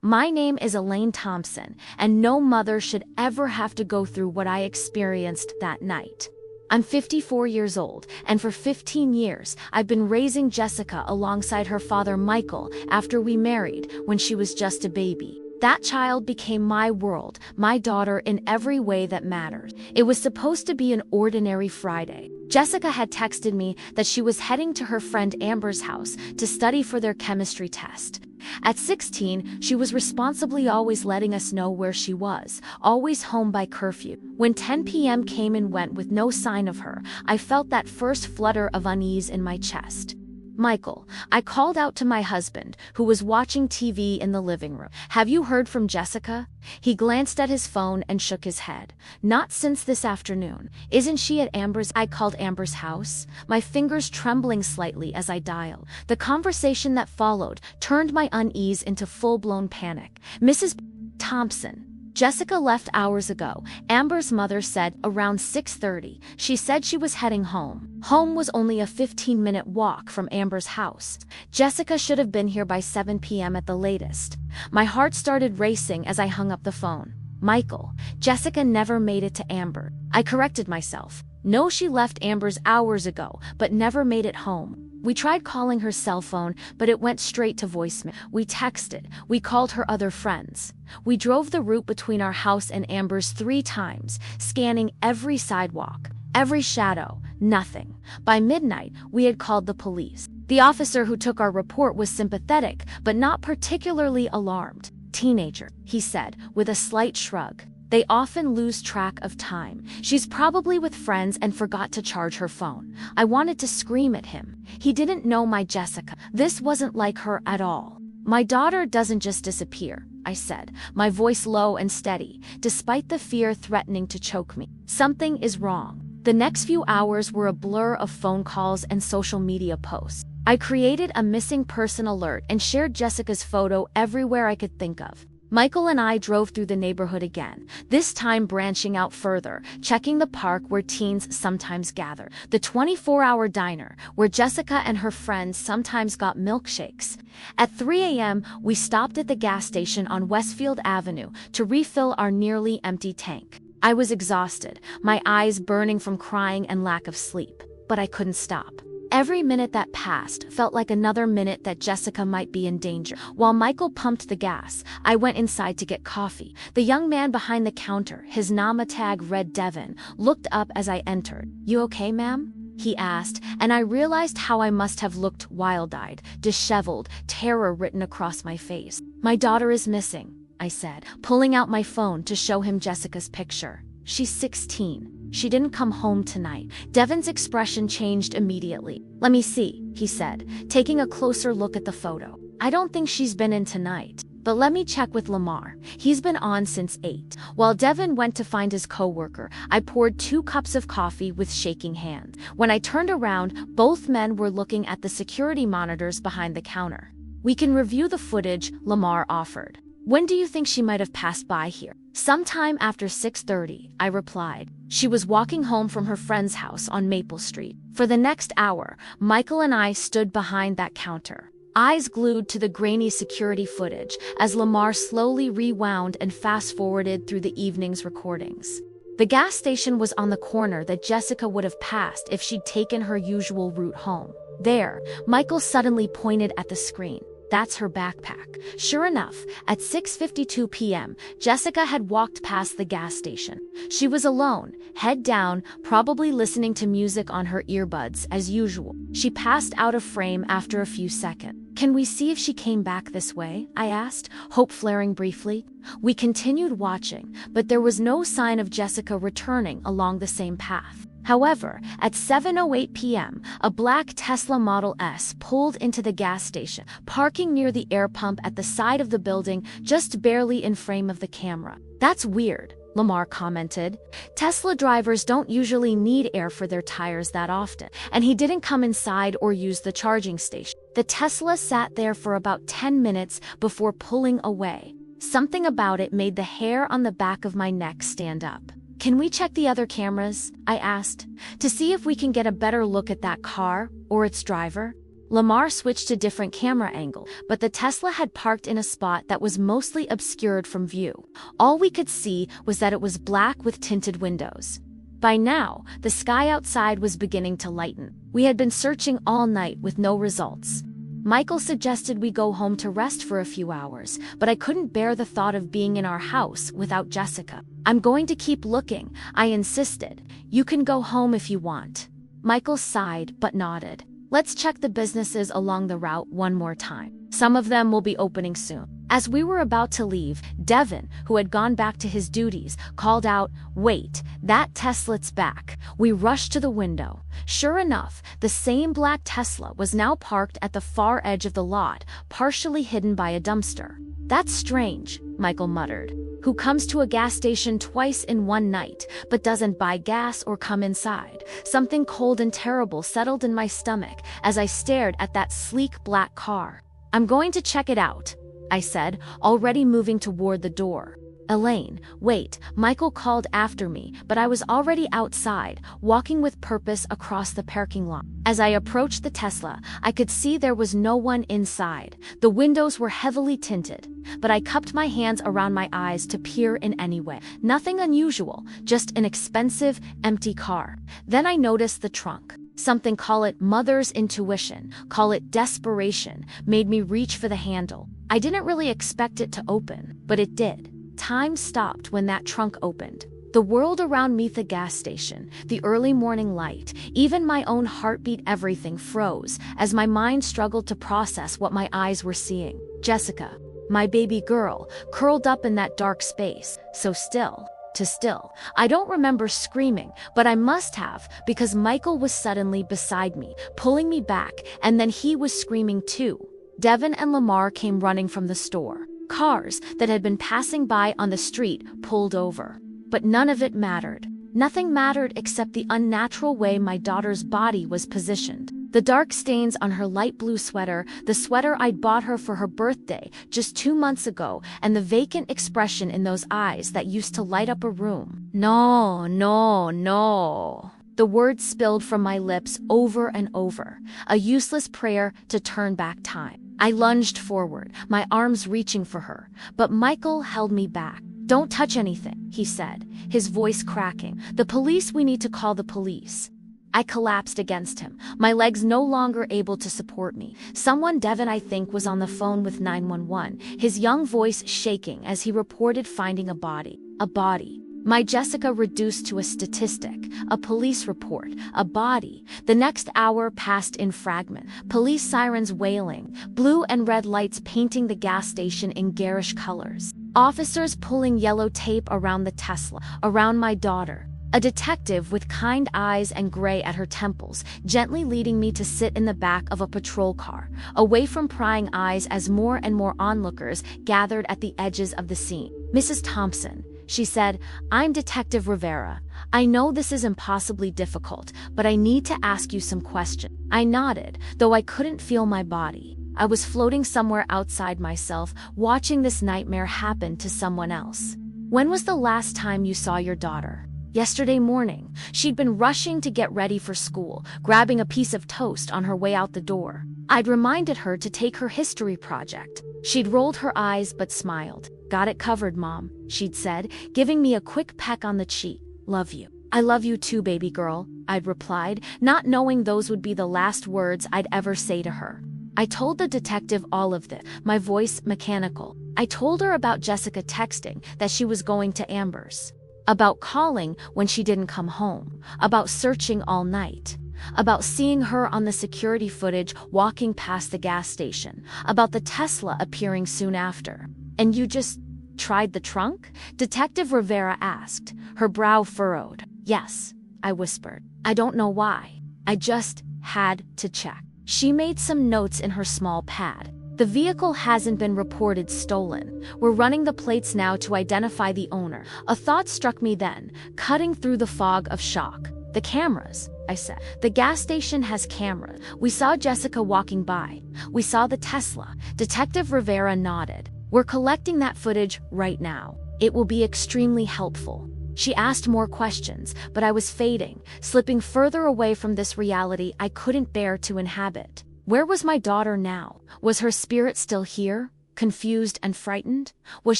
My name is Elaine Thompson, and no mother should ever have to go through what I experienced that night. I'm 54 years old, and for 15 years, I've been raising Jessica alongside her father Michael after we married when she was just a baby. That child became my world, my daughter in every way that matters. It was supposed to be an ordinary Friday. Jessica had texted me that she was heading to her friend Amber's house to study for their chemistry test. At 16, she was responsibly always letting us know where she was, always home by curfew. When 10 p.m. came and went with no sign of her, I felt that first flutter of unease in my chest. Michael, I called out to my husband, who was watching TV in the living room. Have you heard from Jessica? He glanced at his phone and shook his head. Not since this afternoon. Isn't she at Amber's? I called Amber's house, my fingers trembling slightly as I dialed. The conversation that followed turned my unease into full-blown panic. Mrs. Thompson. Jessica left hours ago, Amber's mother said, around 6:30. She said she was heading home. Home was only a 15-minute walk from Amber's house. Jessica should have been here by 7 p.m. at the latest. My heart started racing as I hung up the phone. Michael, Jessica never made it to Amber. I corrected myself. No, she left Amber's hours ago, but never made it home. We tried calling her cell phone, but it went straight to voicemail. We texted. We called her other friends. We drove the route between our house and Amber's 3 times, scanning every sidewalk, every shadow, nothing. By midnight, we had called the police. The officer who took our report was sympathetic, but not particularly alarmed. Teenager, he said, with a slight shrug. They often lose track of time. She's probably with friends and forgot to charge her phone. I wanted to scream at him. He didn't know my Jessica. This wasn't like her at all. My daughter doesn't just disappear, I said, my voice low and steady, despite the fear threatening to choke me. Something is wrong. The next few hours were a blur of phone calls and social media posts. I created a missing person alert and shared Jessica's photo everywhere I could think of. Michael and I drove through the neighborhood again, this time branching out further, checking the park where teens sometimes gather, the 24-hour diner where Jessica and her friends sometimes got milkshakes. At 3 a.m., we stopped at the gas station on Westfield Avenue to refill our nearly empty tank. I was exhausted, my eyes burning from crying and lack of sleep, but I couldn't stop. Every minute that passed felt like another minute that Jessica might be in danger. While Michael pumped the gas, I went inside to get coffee. The young man behind the counter, his NAMA tag read Devin, looked up as I entered. "You okay, ma'am?" he asked, and I realized how I must have looked wild-eyed, disheveled, terror written across my face. "My daughter is missing," I said, pulling out my phone to show him Jessica's picture. "She's 16. She didn't come home tonight." Devin's expression changed immediately. "Let me see," he said, taking a closer look at the photo. "I don't think she's been in tonight, but let me check with Lamar. He's been on since 8. While Devin went to find his coworker, I poured 2 cups of coffee with shaking hands. When I turned around, both men were looking at the security monitors behind the counter. "We can review the footage," Lamar offered. "When do you think she might have passed by here?" "Sometime after 6:30, I replied. "She was walking home from her friend's house on Maple Street." For the next hour, Michael and I stood behind that counter, eyes glued to the grainy security footage as Lamar slowly rewound and fast-forwarded through the evening's recordings. The gas station was on the corner that Jessica would have passed if she'd taken her usual route home. There, Michael suddenly pointed at the screen. "That's her backpack." Sure enough, at 6:52 p.m., Jessica had walked past the gas station. She was alone, head down, probably listening to music on her earbuds as usual. She passed out of frame after a few seconds. "Can we see if she came back this way?" I asked, hope flaring briefly. We continued watching, but there was no sign of Jessica returning along the same path. However, at 7:08 p.m., a black Tesla Model S pulled into the gas station, parking near the air pump at the side of the building, just barely in frame of the camera. "That's weird," Lamar commented. "Tesla drivers don't usually need air for their tires that often." And he didn't come inside or use the charging station. The Tesla sat there for about 10 minutes before pulling away. Something about it made the hair on the back of my neck stand up. "Can we check the other cameras?" I asked, "to see if we can get a better look at that car or its driver?" Lamar switched to different camera angle, but the Tesla had parked in a spot that was mostly obscured from view. All we could see was that it was black with tinted windows. By now, the sky outside was beginning to lighten. We had been searching all night with no results. Michael suggested we go home to rest for a few hours, but I couldn't bear the thought of being in our house without Jessica. "I'm going to keep looking," I insisted. "You can go home if you want." Michael sighed but nodded. "Let's check the businesses along the route one more time. Some of them will be opening soon." As we were about to leave, Devin, who had gone back to his duties, called out, "Wait, that Tesla's back." We rushed to the window. Sure enough, the same black Tesla was now parked at the far edge of the lot, partially hidden by a dumpster. "That's strange," Michael muttered. "Who comes to a gas station twice in one night, but doesn't buy gas or come inside?" Something cold and terrible settled in my stomach as I stared at that sleek black car. "I'm going to check it out," I said, already moving toward the door. "Elaine, wait," Michael called after me, but I was already outside, walking with purpose across the parking lot. As I approached the Tesla, I could see there was no one inside. The windows were heavily tinted, but I cupped my hands around my eyes to peer in anyway. Nothing unusual, just an expensive, empty car. Then I noticed the trunk. Something, call it mother's intuition, call it desperation, made me reach for the handle. I didn't really expect it to open, but it did. Time stopped when that trunk opened. The world around me, the gas station, the early morning light, even my own heartbeat, everything froze as my mind struggled to process what my eyes were seeing. Jessica, my baby girl, curled up in that dark space, so still. To still. I don't remember screaming, but I must have, because Michael was suddenly beside me, pulling me back, and then he was screaming too. Devin and Lamar came running from the store. Cars that had been passing by on the street pulled over. But none of it mattered. Nothing mattered except the unnatural way my daughter's body was positioned. The dark stains on her light blue sweater, the sweater I'd bought her for her birthday just 2 months ago, and the vacant expression in those eyes that used to light up a room. "No, no, no." The words spilled from my lips over and over, a useless prayer to turn back time. I lunged forward, my arms reaching for her, but Michael held me back. "Don't touch anything," he said, his voice cracking. "The police, we need to call the police." I collapsed against him, my legs no longer able to support me. Someone, Devin I think, was on the phone with 911, his young voice shaking as he reported finding a body. A body. My Jessica reduced to a statistic, a police report, a body. The next hour passed in fragment, police sirens wailing, blue and red lights painting the gas station in garish colors. Officers pulling yellow tape around the Tesla, around my daughter. A detective with kind eyes and gray at her temples, gently leading me to sit in the back of a patrol car, away from prying eyes as more and more onlookers gathered at the edges of the scene. "Mrs. Thompson," she said, "I'm Detective Rivera. I know this is impossibly difficult, but I need to ask you some questions." I nodded, though I couldn't feel my body. I was floating somewhere outside myself, watching this nightmare happen to someone else. "When was the last time you saw your daughter?" "Yesterday morning." She'd been rushing to get ready for school, grabbing a piece of toast on her way out the door. I'd reminded her to take her history project. She'd rolled her eyes but smiled. "Got it covered, Mom," she'd said, giving me a quick peck on the cheek. "Love you." "I love you too, baby girl," I'd replied, not knowing those would be the last words I'd ever say to her. I told the detective all of this, my voice mechanical. I told her about Jessica texting that she was going to Amber's, about calling when she didn't come home, about searching all night, about seeing her on the security footage walking past the gas station, about the Tesla appearing soon after. "And you just tried the trunk?" Detective Rivera asked, her brow furrowed. "Yes," I whispered. "I don't know why. I just had to check." She made some notes in her small pad. "The vehicle hasn't been reported stolen. We're running the plates now to identify the owner." A thought struck me then, cutting through the fog of shock. "The cameras," I said. "The gas station has cameras. We saw Jessica walking by. We saw the Tesla." Detective Rivera nodded. "We're collecting that footage right now. It will be extremely helpful." She asked more questions, but I was fading, slipping further away from this reality I couldn't bear to inhabit. Where was my daughter now? Was her spirit still here, confused and frightened? Was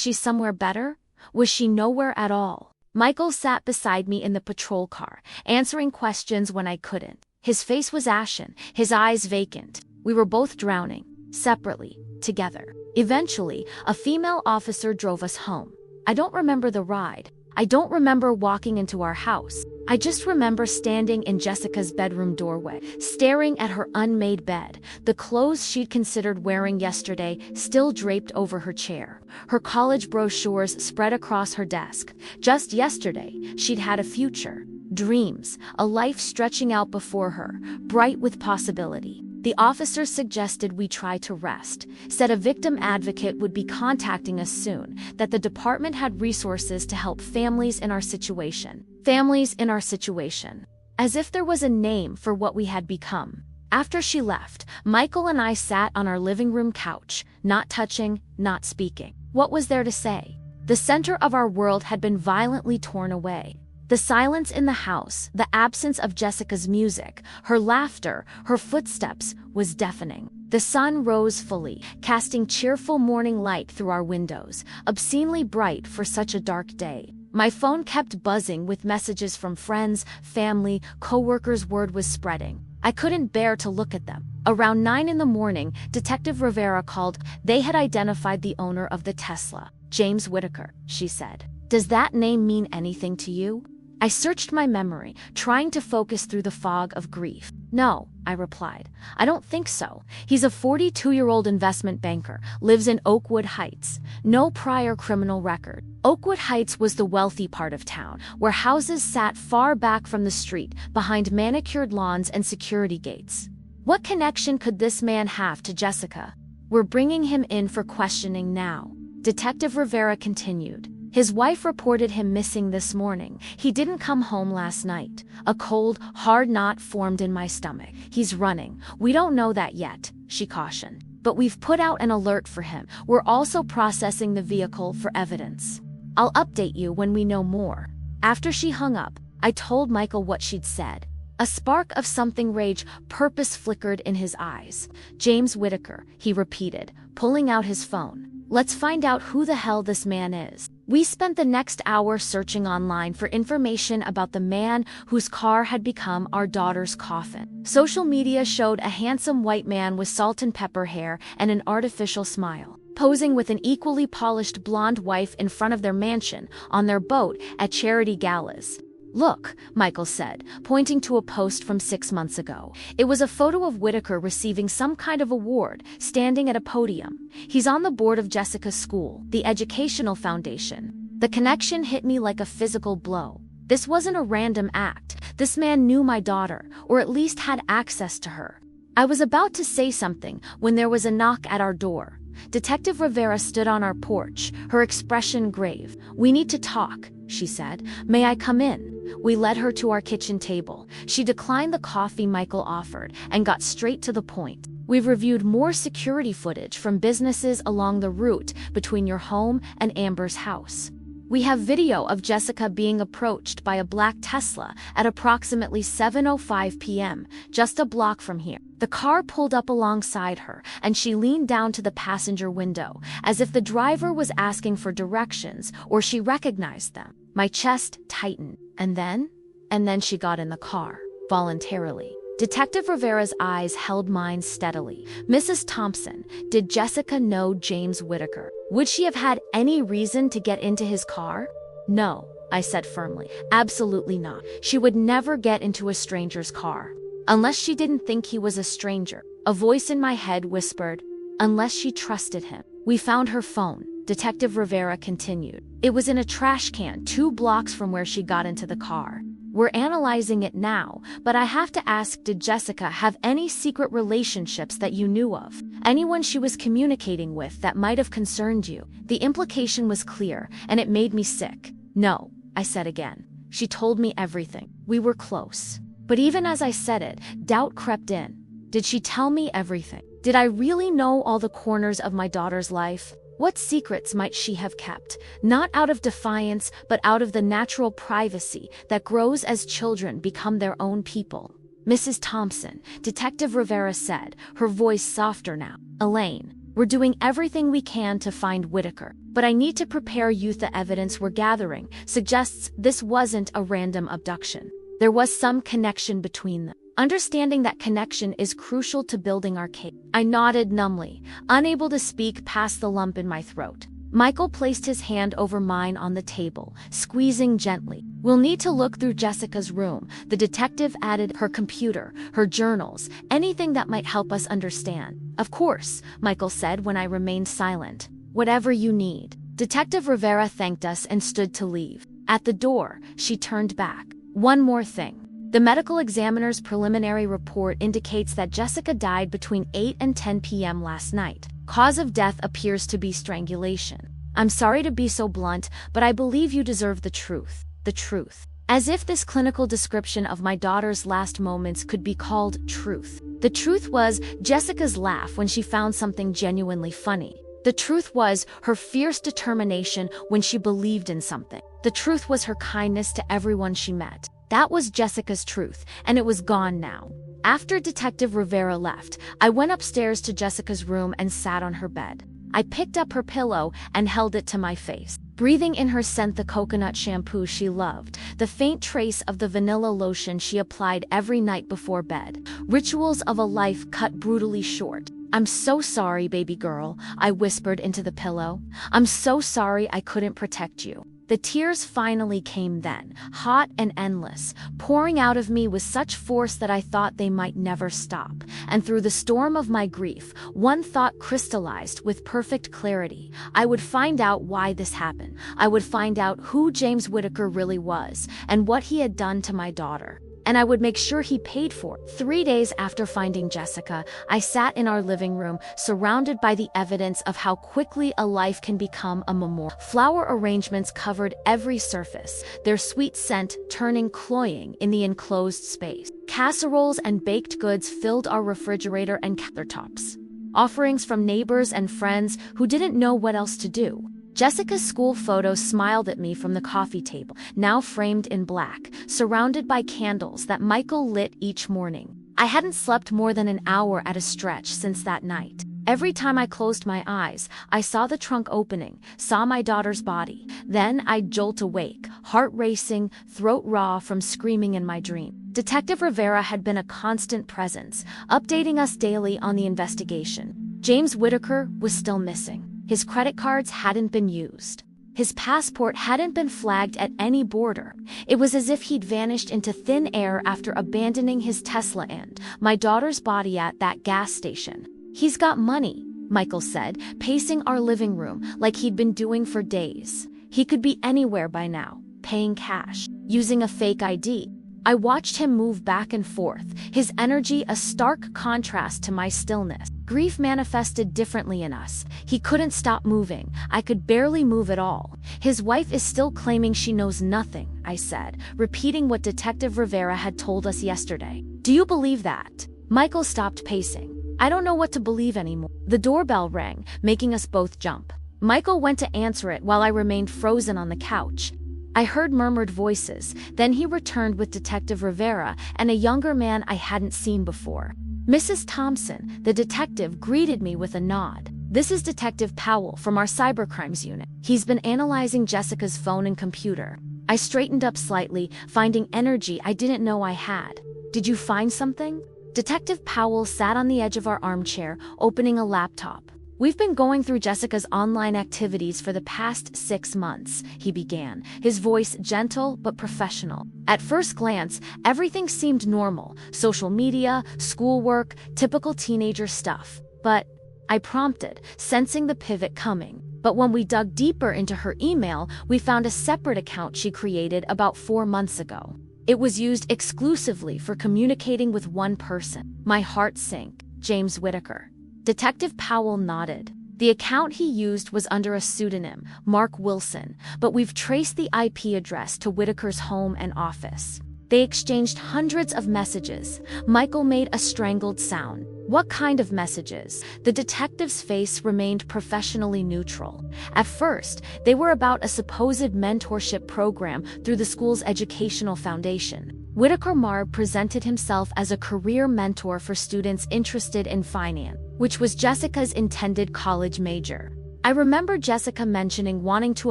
she somewhere better? Was she nowhere at all? Michael sat beside me in the patrol car, answering questions when I couldn't. His face was ashen, his eyes vacant. We were both drowning, separately, together. Eventually, a female officer drove us home. I don't remember the ride. I don't remember walking into our house. I just remember standing in Jessica's bedroom doorway, staring at her unmade bed, the clothes she'd considered wearing yesterday still draped over her chair, her college brochures spread across her desk. Just yesterday, she'd had a future, dreams, a life stretching out before her, bright with possibility. The officer suggested we try to rest, said a victim advocate would be contacting us soon, that the department had resources to help families in our situation. Families in our situation. As if there was a name for what we had become. After she left, Michael and I sat on our living room couch, not touching, not speaking. What was there to say? The center of our world had been violently torn away. The silence in the house, the absence of Jessica's music, her laughter, her footsteps, was deafening. The sun rose fully, casting cheerful morning light through our windows, obscenely bright for such a dark day. My phone kept buzzing with messages from friends, family, co-workers. Word was spreading. I couldn't bear to look at them. Around 9 in the morning, Detective Rivera called. They had identified the owner of the Tesla, James Whitaker, she said. Does that name mean anything to you? I searched my memory, trying to focus through the fog of grief. No, I replied. I don't think so. He's a 42-year-old investment banker, lives in Oakwood Heights. No prior criminal record. Oakwood Heights was the wealthy part of town, where houses sat far back from the street, behind manicured lawns and security gates. What connection could this man have to Jessica? We're bringing him in for questioning now. Detective Rivera continued. His wife reported him missing this morning. He didn't come home last night. A cold, hard knot formed in my stomach. He's running. We don't know that yet, she cautioned. But we've put out an alert for him. We're also processing the vehicle for evidence. I'll update you when we know more. After she hung up, I told Michael what she'd said. A spark of something rage purpose flickered in his eyes. James Whitaker, he repeated, pulling out his phone. Let's find out who the hell this man is. We spent the next hour searching online for information about the man whose car had become our daughter's coffin. Social media showed a handsome white man with salt and pepper hair and an artificial smile, posing with an equally polished blonde wife in front of their mansion, on their boat, at charity galas. Look, Michael said, pointing to a post from 6 months ago. It was a photo of Whitaker receiving some kind of award, standing at a podium. He's on the board of Jessica's school, the Educational Foundation. The connection hit me like a physical blow. This wasn't a random act. This man knew my daughter, or at least had access to her. I was about to say something when there was a knock at our door. Detective Rivera stood on our porch, her expression grave. We need to talk, she said. May I come in? We led her to our kitchen table. She declined the coffee Michael offered and got straight to the point. We've reviewed more security footage from businesses along the route between your home and Amber's house. We have video of Jessica being approached by a black Tesla at approximately 7:05 p.m., just a block from here. The car pulled up alongside her, and she leaned down to the passenger window, as if the driver was asking for directions or she recognized them. My chest tightened, and then she got in the car, voluntarily. Detective Rivera's eyes held mine steadily. Mrs. Thompson, did Jessica know James Whitaker? Would she have had any reason to get into his car? No, I said firmly. Absolutely not. She would never get into a stranger's car. Unless she didn't think he was a stranger. A voice in my head whispered, unless she trusted him. We found her phone, Detective Rivera continued. It was in a trash can 2 blocks from where she got into the car. We're analyzing it now, but I have to ask, did Jessica have any secret relationships that you knew of? Anyone she was communicating with that might have concerned you? The implication was clear, and it made me sick. No, I said again. She told me everything. We were close. But even as I said it, doubt crept in. Did she tell me everything? Did I really know all the corners of my daughter's life? What secrets might she have kept, not out of defiance, but out of the natural privacy that grows as children become their own people? Mrs. Thompson, Detective Rivera said, her voice softer now. Elaine, we're doing everything we can to find Whitaker, but I need to prepare you. The evidence we're gathering suggests this wasn't a random abduction. There was some connection between them. Understanding that connection is crucial to building our case. I nodded numbly, unable to speak past the lump in my throat. Michael placed his hand over mine on the table, squeezing gently. We'll need to look through Jessica's room. The detective added, her computer, her journals, anything that might help us understand. Of course, Michael said when I remained silent. Whatever you need. Detective Rivera thanked us and stood to leave. At the door, she turned back. One more thing. The medical examiner's preliminary report indicates that Jessica died between 8 and 10 p.m. last night. Cause of death appears to be strangulation. I'm sorry to be so blunt, but I believe you deserve the truth. The truth. As if this clinical description of my daughter's last moments could be called truth. The truth was Jessica's laugh when she found something genuinely funny. The truth was her fierce determination when she believed in something. The truth was her kindness to everyone she met. That was Jessica's truth, and it was gone now. After Detective Rivera left, I went upstairs to Jessica's room and sat on her bed. I picked up her pillow and held it to my face, breathing in her scent, the coconut shampoo she loved, the faint trace of the vanilla lotion she applied every night before bed. Rituals of a life cut brutally short. I'm so sorry, baby girl, I whispered into the pillow. I'm so sorry I couldn't protect you. The tears finally came then, hot and endless, pouring out of me with such force that I thought they might never stop. And through the storm of my grief, one thought crystallized with perfect clarity. I would find out why this happened. I would find out who James Whitaker really was, and what he had done to my daughter. And I would make sure he paid for it. 3 days after finding Jessica, I sat in our living room, surrounded by the evidence of how quickly a life can become a memorial. Flower arrangements covered every surface, their sweet scent turning cloying in the enclosed space. Casseroles and baked goods filled our refrigerator and countertops. Offerings from neighbors and friends who didn't know what else to do. Jessica's school photo smiled at me from the coffee table, now framed in black, surrounded by candles that Michael lit each morning. I hadn't slept more than an hour at a stretch since that night. Every time I closed my eyes, I saw the trunk opening, saw my daughter's body. Then I'd jolt awake, heart racing, throat raw from screaming in my dream. Detective Rivera had been a constant presence, updating us daily on the investigation. James Whitaker was still missing. His credit cards hadn't been used. His passport hadn't been flagged at any border. It was as if he'd vanished into thin air after abandoning his Tesla and my daughter's body at that gas station. He's got money, Michael said, pacing our living room like he'd been doing for days. He could be anywhere by now, paying cash, using a fake ID. I watched him move back and forth, his energy a stark contrast to my stillness. Grief manifested differently in us. He couldn't stop moving. I could barely move at all. His wife is still claiming she knows nothing, I said, repeating what Detective Rivera had told us yesterday. Do you believe that? Michael stopped pacing. I don't know what to believe anymore. The doorbell rang, making us both jump. Michael went to answer it while I remained frozen on the couch. I heard murmured voices, then he returned with Detective Rivera and a younger man I hadn't seen before. Mrs. Thompson, the detective, greeted me with a nod. This is Detective Powell from our cybercrimes unit. He's been analyzing Jessica's phone and computer. I straightened up slightly, finding energy I didn't know I had. Did you find something? Detective Powell sat on the edge of our armchair, opening a laptop. We've been going through Jessica's online activities for the past 6 months, he began, his voice gentle but professional. At first glance, everything seemed normal, social media, schoolwork, typical teenager stuff. But, I prompted, sensing the pivot coming. But when we dug deeper into her email, we found a separate account she created about 4 months ago. It was used exclusively for communicating with one person. My heart sank. James Whitaker. Detective Powell nodded. The account he used was under a pseudonym, Mark Wilson, but we've traced the IP address to Whitaker's home and office. They exchanged hundreds of messages. Michael made a strangled sound. What kind of messages? The detective's face remained professionally neutral. At first, they were about a supposed mentorship program through the school's educational foundation. Whitaker Marb presented himself as a career mentor for students interested in finance, which was Jessica's intended college major. I remember Jessica mentioning wanting to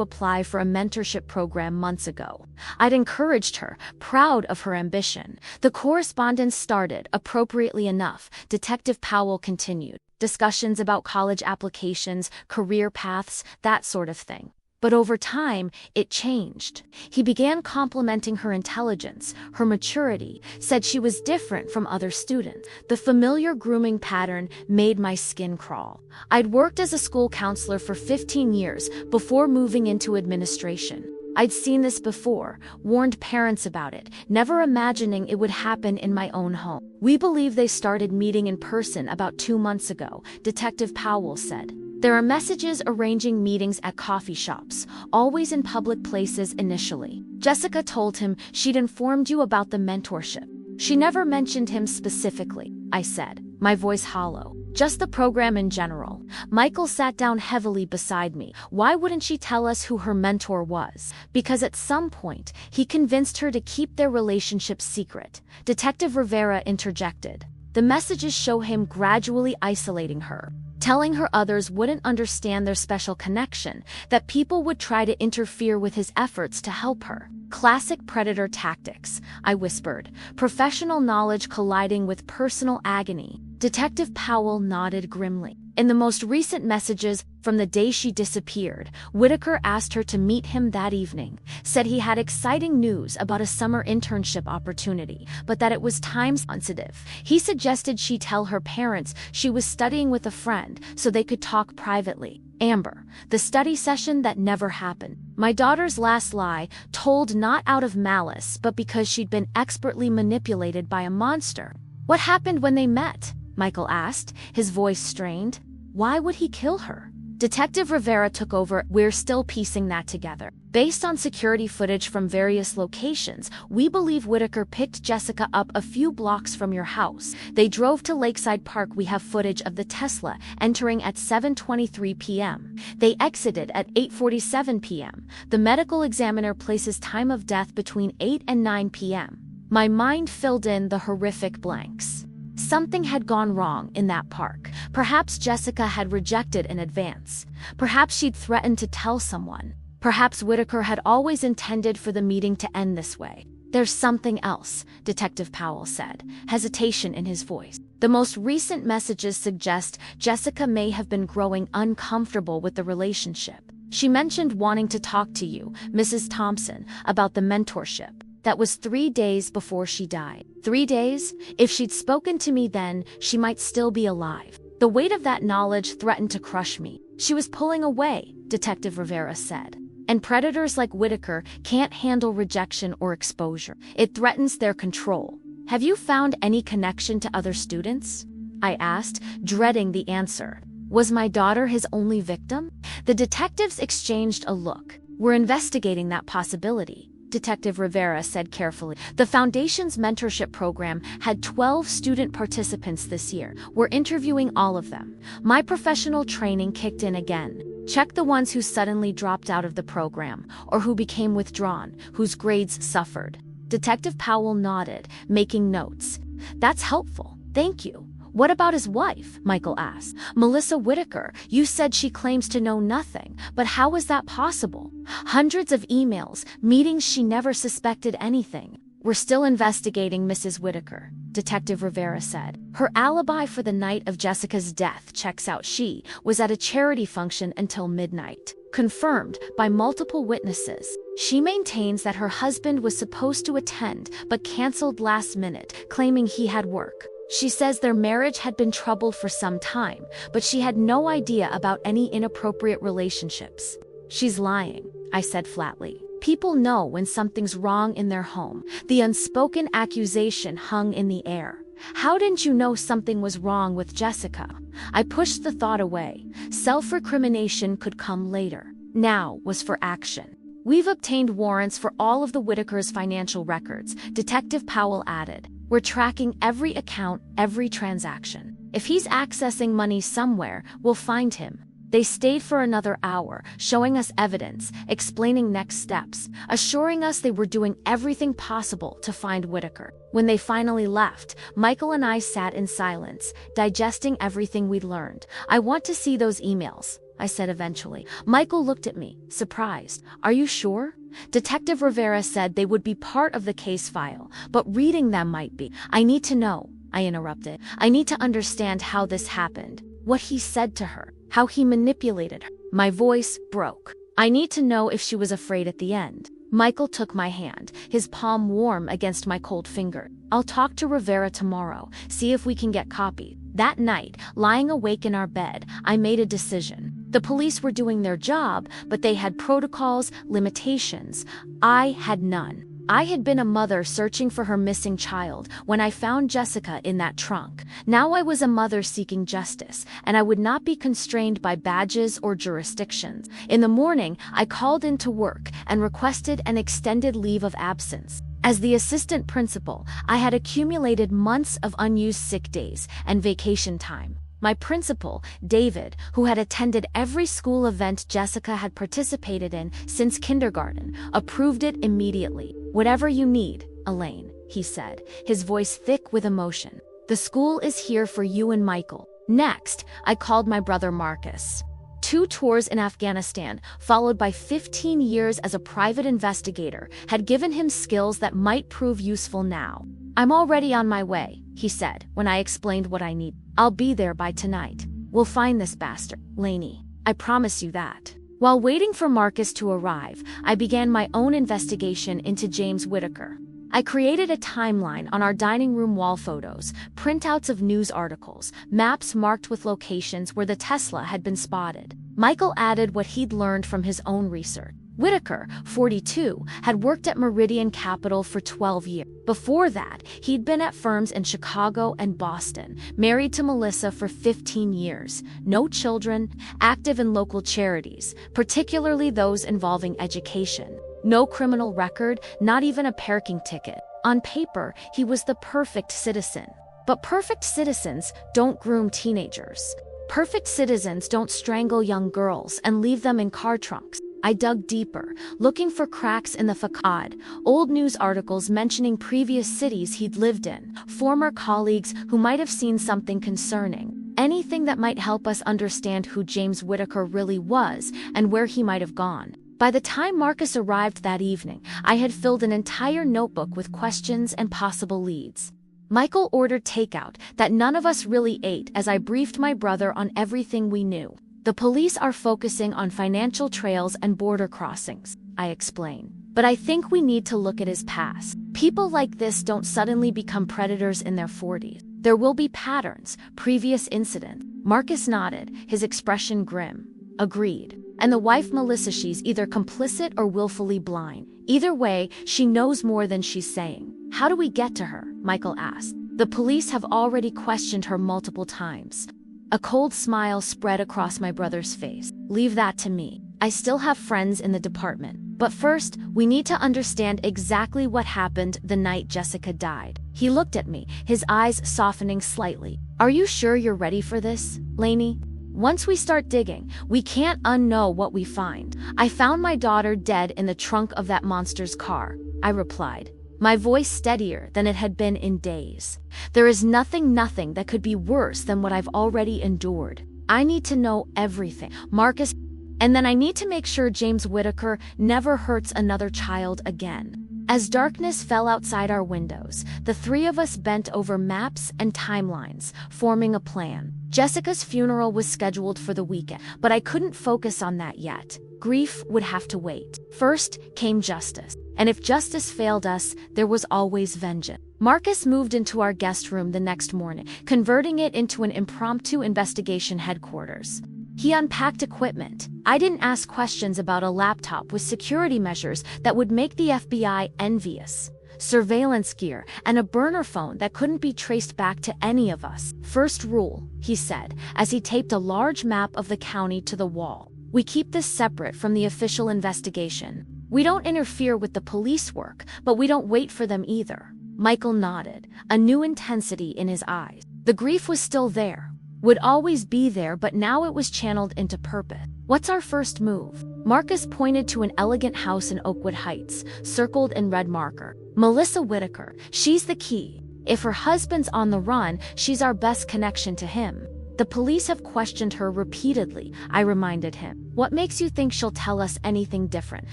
apply for a mentorship program months ago. I'd encouraged her, proud of her ambition. The correspondence started, appropriately enough, Detective Powell continued. Discussions about college applications, career paths, that sort of thing. But over time, it changed. He began complimenting her intelligence, her maturity, said she was different from other students. The familiar grooming pattern made my skin crawl. I'd worked as a school counselor for 15 years before moving into administration. I'd seen this before, warned parents about it, never imagining it would happen in my own home. We believe they started meeting in person about 2 months ago, Detective Powell said. There are messages arranging meetings at coffee shops, always in public places initially. Jessica told him she'd informed you about the mentorship. She never mentioned him specifically, I said, my voice hollow. Just the program in general. Michael sat down heavily beside me. Why wouldn't she tell us who her mentor was? Because at some point, he convinced her to keep their relationship secret. Detective Rivera interjected. The messages show him gradually isolating her, telling her others wouldn't understand their special connection, that people would try to interfere with his efforts to help her. Classic predator tactics, I whispered, professional knowledge colliding with personal agony. Detective Powell nodded grimly. In the most recent messages from the day she disappeared, Whitaker asked her to meet him that evening, said he had exciting news about a summer internship opportunity, but that it was time-sensitive. He suggested she tell her parents she was studying with a friend so they could talk privately. Amber, the study session that never happened. My daughter's last lie, told not out of malice but because she'd been expertly manipulated by a monster. What happened when they met? Michael asked, his voice strained. Why would he kill her? Detective Rivera took over. We're still piecing that together. Based on security footage from various locations, we believe Whitaker picked Jessica up a few blocks from your house. They drove to Lakeside Park. We have footage of the Tesla entering at 7:23 p.m. They exited at 8:47 p.m. The medical examiner places time of death between 8 and 9 p.m. My mind filled in the horrific blanks. Something had gone wrong in that park. Perhaps Jessica had rejected in advance. Perhaps she'd threatened to tell someone. Perhaps Whitaker had always intended for the meeting to end this way. There's something else, Detective Powell said, hesitation in his voice. The most recent messages suggest Jessica may have been growing uncomfortable with the relationship. She mentioned wanting to talk to you, Mrs. Thompson, about the mentorship. That was 3 days before she died. 3 days? If she'd spoken to me then, she might still be alive. The weight of that knowledge threatened to crush me. She was pulling away, Detective Rivera said. And predators like Whitaker can't handle rejection or exposure. It threatens their control. Have you found any connection to other students? I asked, dreading the answer. Was my daughter his only victim? The detectives exchanged a look. We're investigating that possibility, Detective Rivera said carefully. The Foundation's mentorship program had 12 student participants this year. We're interviewing all of them. My professional training kicked in again. Check the ones who suddenly dropped out of the program, or who became withdrawn, whose grades suffered. Detective Powell nodded, making notes. That's helpful. Thank you. What about his wife? Michael asked. Melissa Whitaker. You said she claims to know nothing, but how is that possible? Hundreds of emails, meetings, she never suspected anything. We're still investigating Mrs. Whitaker, Detective Rivera said. Her alibi for the night of Jessica's death checks out. She was at a charity function until midnight, confirmed by multiple witnesses. She maintains that her husband was supposed to attend but canceled last minute, claiming he had work. She says their marriage had been troubled for some time, but she had no idea about any inappropriate relationships. She's lying, I said flatly. People know when something's wrong in their home. The unspoken accusation hung in the air. How didn't you know something was wrong with Jessica? I pushed the thought away. Self-recrimination could come later. Now was for action. We've obtained warrants for all of the Whitakers' financial records, Detective Powell added. We're tracking every account, every transaction. If he's accessing money somewhere, we'll find him. They stayed for another hour, showing us evidence, explaining next steps, assuring us they were doing everything possible to find Whitaker. When they finally left, Michael and I sat in silence, digesting everything we'd learned. "I want to see those emails," I said eventually. Michael looked at me, surprised. "Are you sure?" Detective Rivera said they would be part of the case file, but reading them might be. "I need to know," I interrupted. "I need to understand how this happened, what he said to her, how he manipulated her." My voice broke. "I need to know if she was afraid at the end." Michael took my hand, his palm warm against my cold finger. "I'll talk to Rivera tomorrow, see if we can get copies." That night, lying awake in our bed, I made a decision. The police were doing their job, but they had protocols, limitations. I had none. I had been a mother searching for her missing child when I found Jessica in that trunk. Now I was a mother seeking justice, and I would not be constrained by badges or jurisdictions. In the morning, I called into work and requested an extended leave of absence. As the assistant principal, I had accumulated months of unused sick days and vacation time. My principal, David, who had attended every school event Jessica had participated in since kindergarten, approved it immediately. "Whatever you need, Elaine," he said, his voice thick with emotion. "The school is here for you and Michael." Next, I called my brother Marcus. 2 tours in Afghanistan, followed by 15 years as a private investigator, had given him skills that might prove useful now. "I'm already on my way," he said, when I explained what I need. "I'll be there by tonight. We'll find this bastard, Lainey. I promise you that." While waiting for Marcus to arrive, I began my own investigation into James Whitaker. I created a timeline on our dining room wall photos, printouts of news articles, maps marked with locations where the Tesla had been spotted. Michael added what he'd learned from his own research. Whitaker, 42, had worked at Meridian Capital for 12 years. Before that, he'd been at firms in Chicago and Boston, married to Melissa for 15 years, no children, active in local charities, particularly those involving education. No criminal record, not even a parking ticket. On paper, he was the perfect citizen. But perfect citizens don't groom teenagers. Perfect citizens don't strangle young girls and leave them in car trunks. I dug deeper, looking for cracks in the facade, old news articles mentioning previous cities he'd lived in, former colleagues who might have seen something concerning, anything that might help us understand who James Whitaker really was and where he might have gone. By the time Marcus arrived that evening, I had filled an entire notebook with questions and possible leads. Michael ordered takeout that none of us really ate as I briefed my brother on everything we knew. "The police are focusing on financial trails and border crossings," I explained. "But I think we need to look at his past. People like this don't suddenly become predators in their 40s. There will be patterns, previous incidents." Marcus nodded, his expression grim. "Agreed. And the wife Melissa, she's either complicit or willfully blind. Either way, she knows more than she's saying." "How do we get to her?" Michael asked. "The police have already questioned her multiple times." A cold smile spread across my brother's face. "Leave that to me. I still have friends in the department. But first, we need to understand exactly what happened the night Jessica died." He looked at me, his eyes softening slightly. "Are you sure you're ready for this, Lainey? Once we start digging, we can't unknow what we find." "I found my daughter dead in the trunk of that monster's car," I replied, my voice steadier than it had been in days. "There is nothing that could be worse than what I've already endured. I need to know everything, Marcus, and then I need to make sure James Whitaker never hurts another child again." As darkness fell outside our windows, the 3 of us bent over maps and timelines, forming a plan. Jessica's funeral was scheduled for the weekend, but I couldn't focus on that yet. Grief would have to wait. First came justice. And if justice failed us, there was always vengeance. Marcus moved into our guest room the next morning, converting it into an impromptu investigation headquarters. He unpacked equipment. I didn't ask questions about a laptop with security measures that would make the FBI envious, surveillance gear, and a burner phone that couldn't be traced back to any of us. "First rule," he said, as he taped a large map of the county to the wall. "We keep this separate from the official investigation. We don't interfere with the police work, but we don't wait for them either." Michael nodded, a new intensity in his eyes. The grief was still there. would always be there, but now it was channeled into purpose. What's our first move? Marcus pointed to an elegant house in Oakwood Heights, circled in red marker. Melissa Whitaker, she's the key. If her husband's on the run, she's our best connection to him. The police have questioned her repeatedly, I reminded him. What makes you think she'll tell us anything different?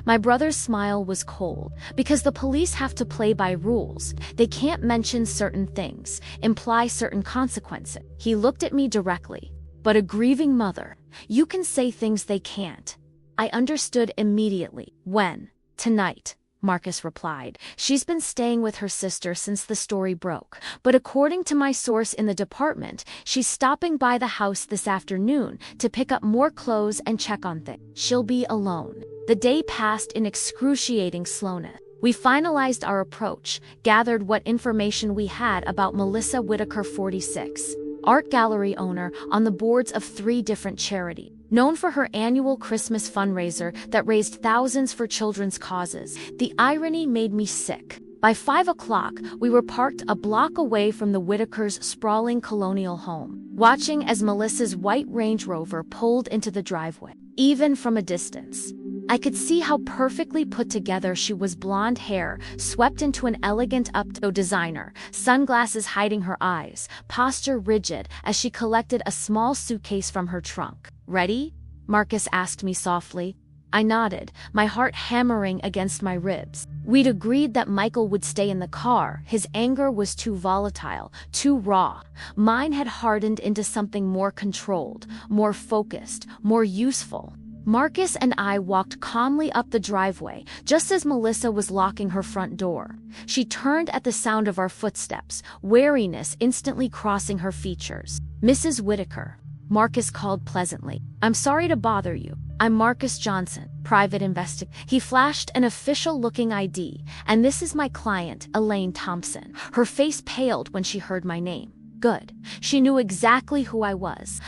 My brother's smile was cold. Because the police have to play by rules. They can't mention certain things, imply certain consequences. He looked at me directly. But a grieving mother, you can say things they can't. I understood immediately. When? Tonight. Marcus replied. She's been staying with her sister since the story broke, but according to my source in the department, she's stopping by the house this afternoon to pick up more clothes and check on things. She'll be alone. The day passed in excruciating slowness. We finalized our approach, gathered what information we had about Melissa Whitaker, 46, art gallery owner on the boards of 3 different charities. Known for her annual Christmas fundraiser that raised thousands for children's causes. The irony made me sick. By 5 o'clock, we were parked a block away from the Whitakers' sprawling colonial home, watching as Melissa's white Range Rover pulled into the driveway. Even from a distance, I could see how perfectly put together she was. Blonde hair swept into an elegant updo designer, sunglasses hiding her eyes, posture rigid as she collected a small suitcase from her trunk. Ready? Marcus asked me softly. I nodded, my heart hammering against my ribs. We'd agreed that Michael would stay in the car. His anger was too volatile, too raw. Mine had hardened into something more controlled, more focused, more useful. Marcus and I walked calmly up the driveway, just as Melissa was locking her front door. She turned at the sound of our footsteps, wariness instantly crossing her features. Mrs. Whitaker, Marcus called pleasantly. I'm sorry to bother you. I'm Marcus Johnson, private investigator. He flashed an official-looking ID, and this is my client, Elaine Thompson. Her face paled when she heard my name. Good. She knew exactly who I was.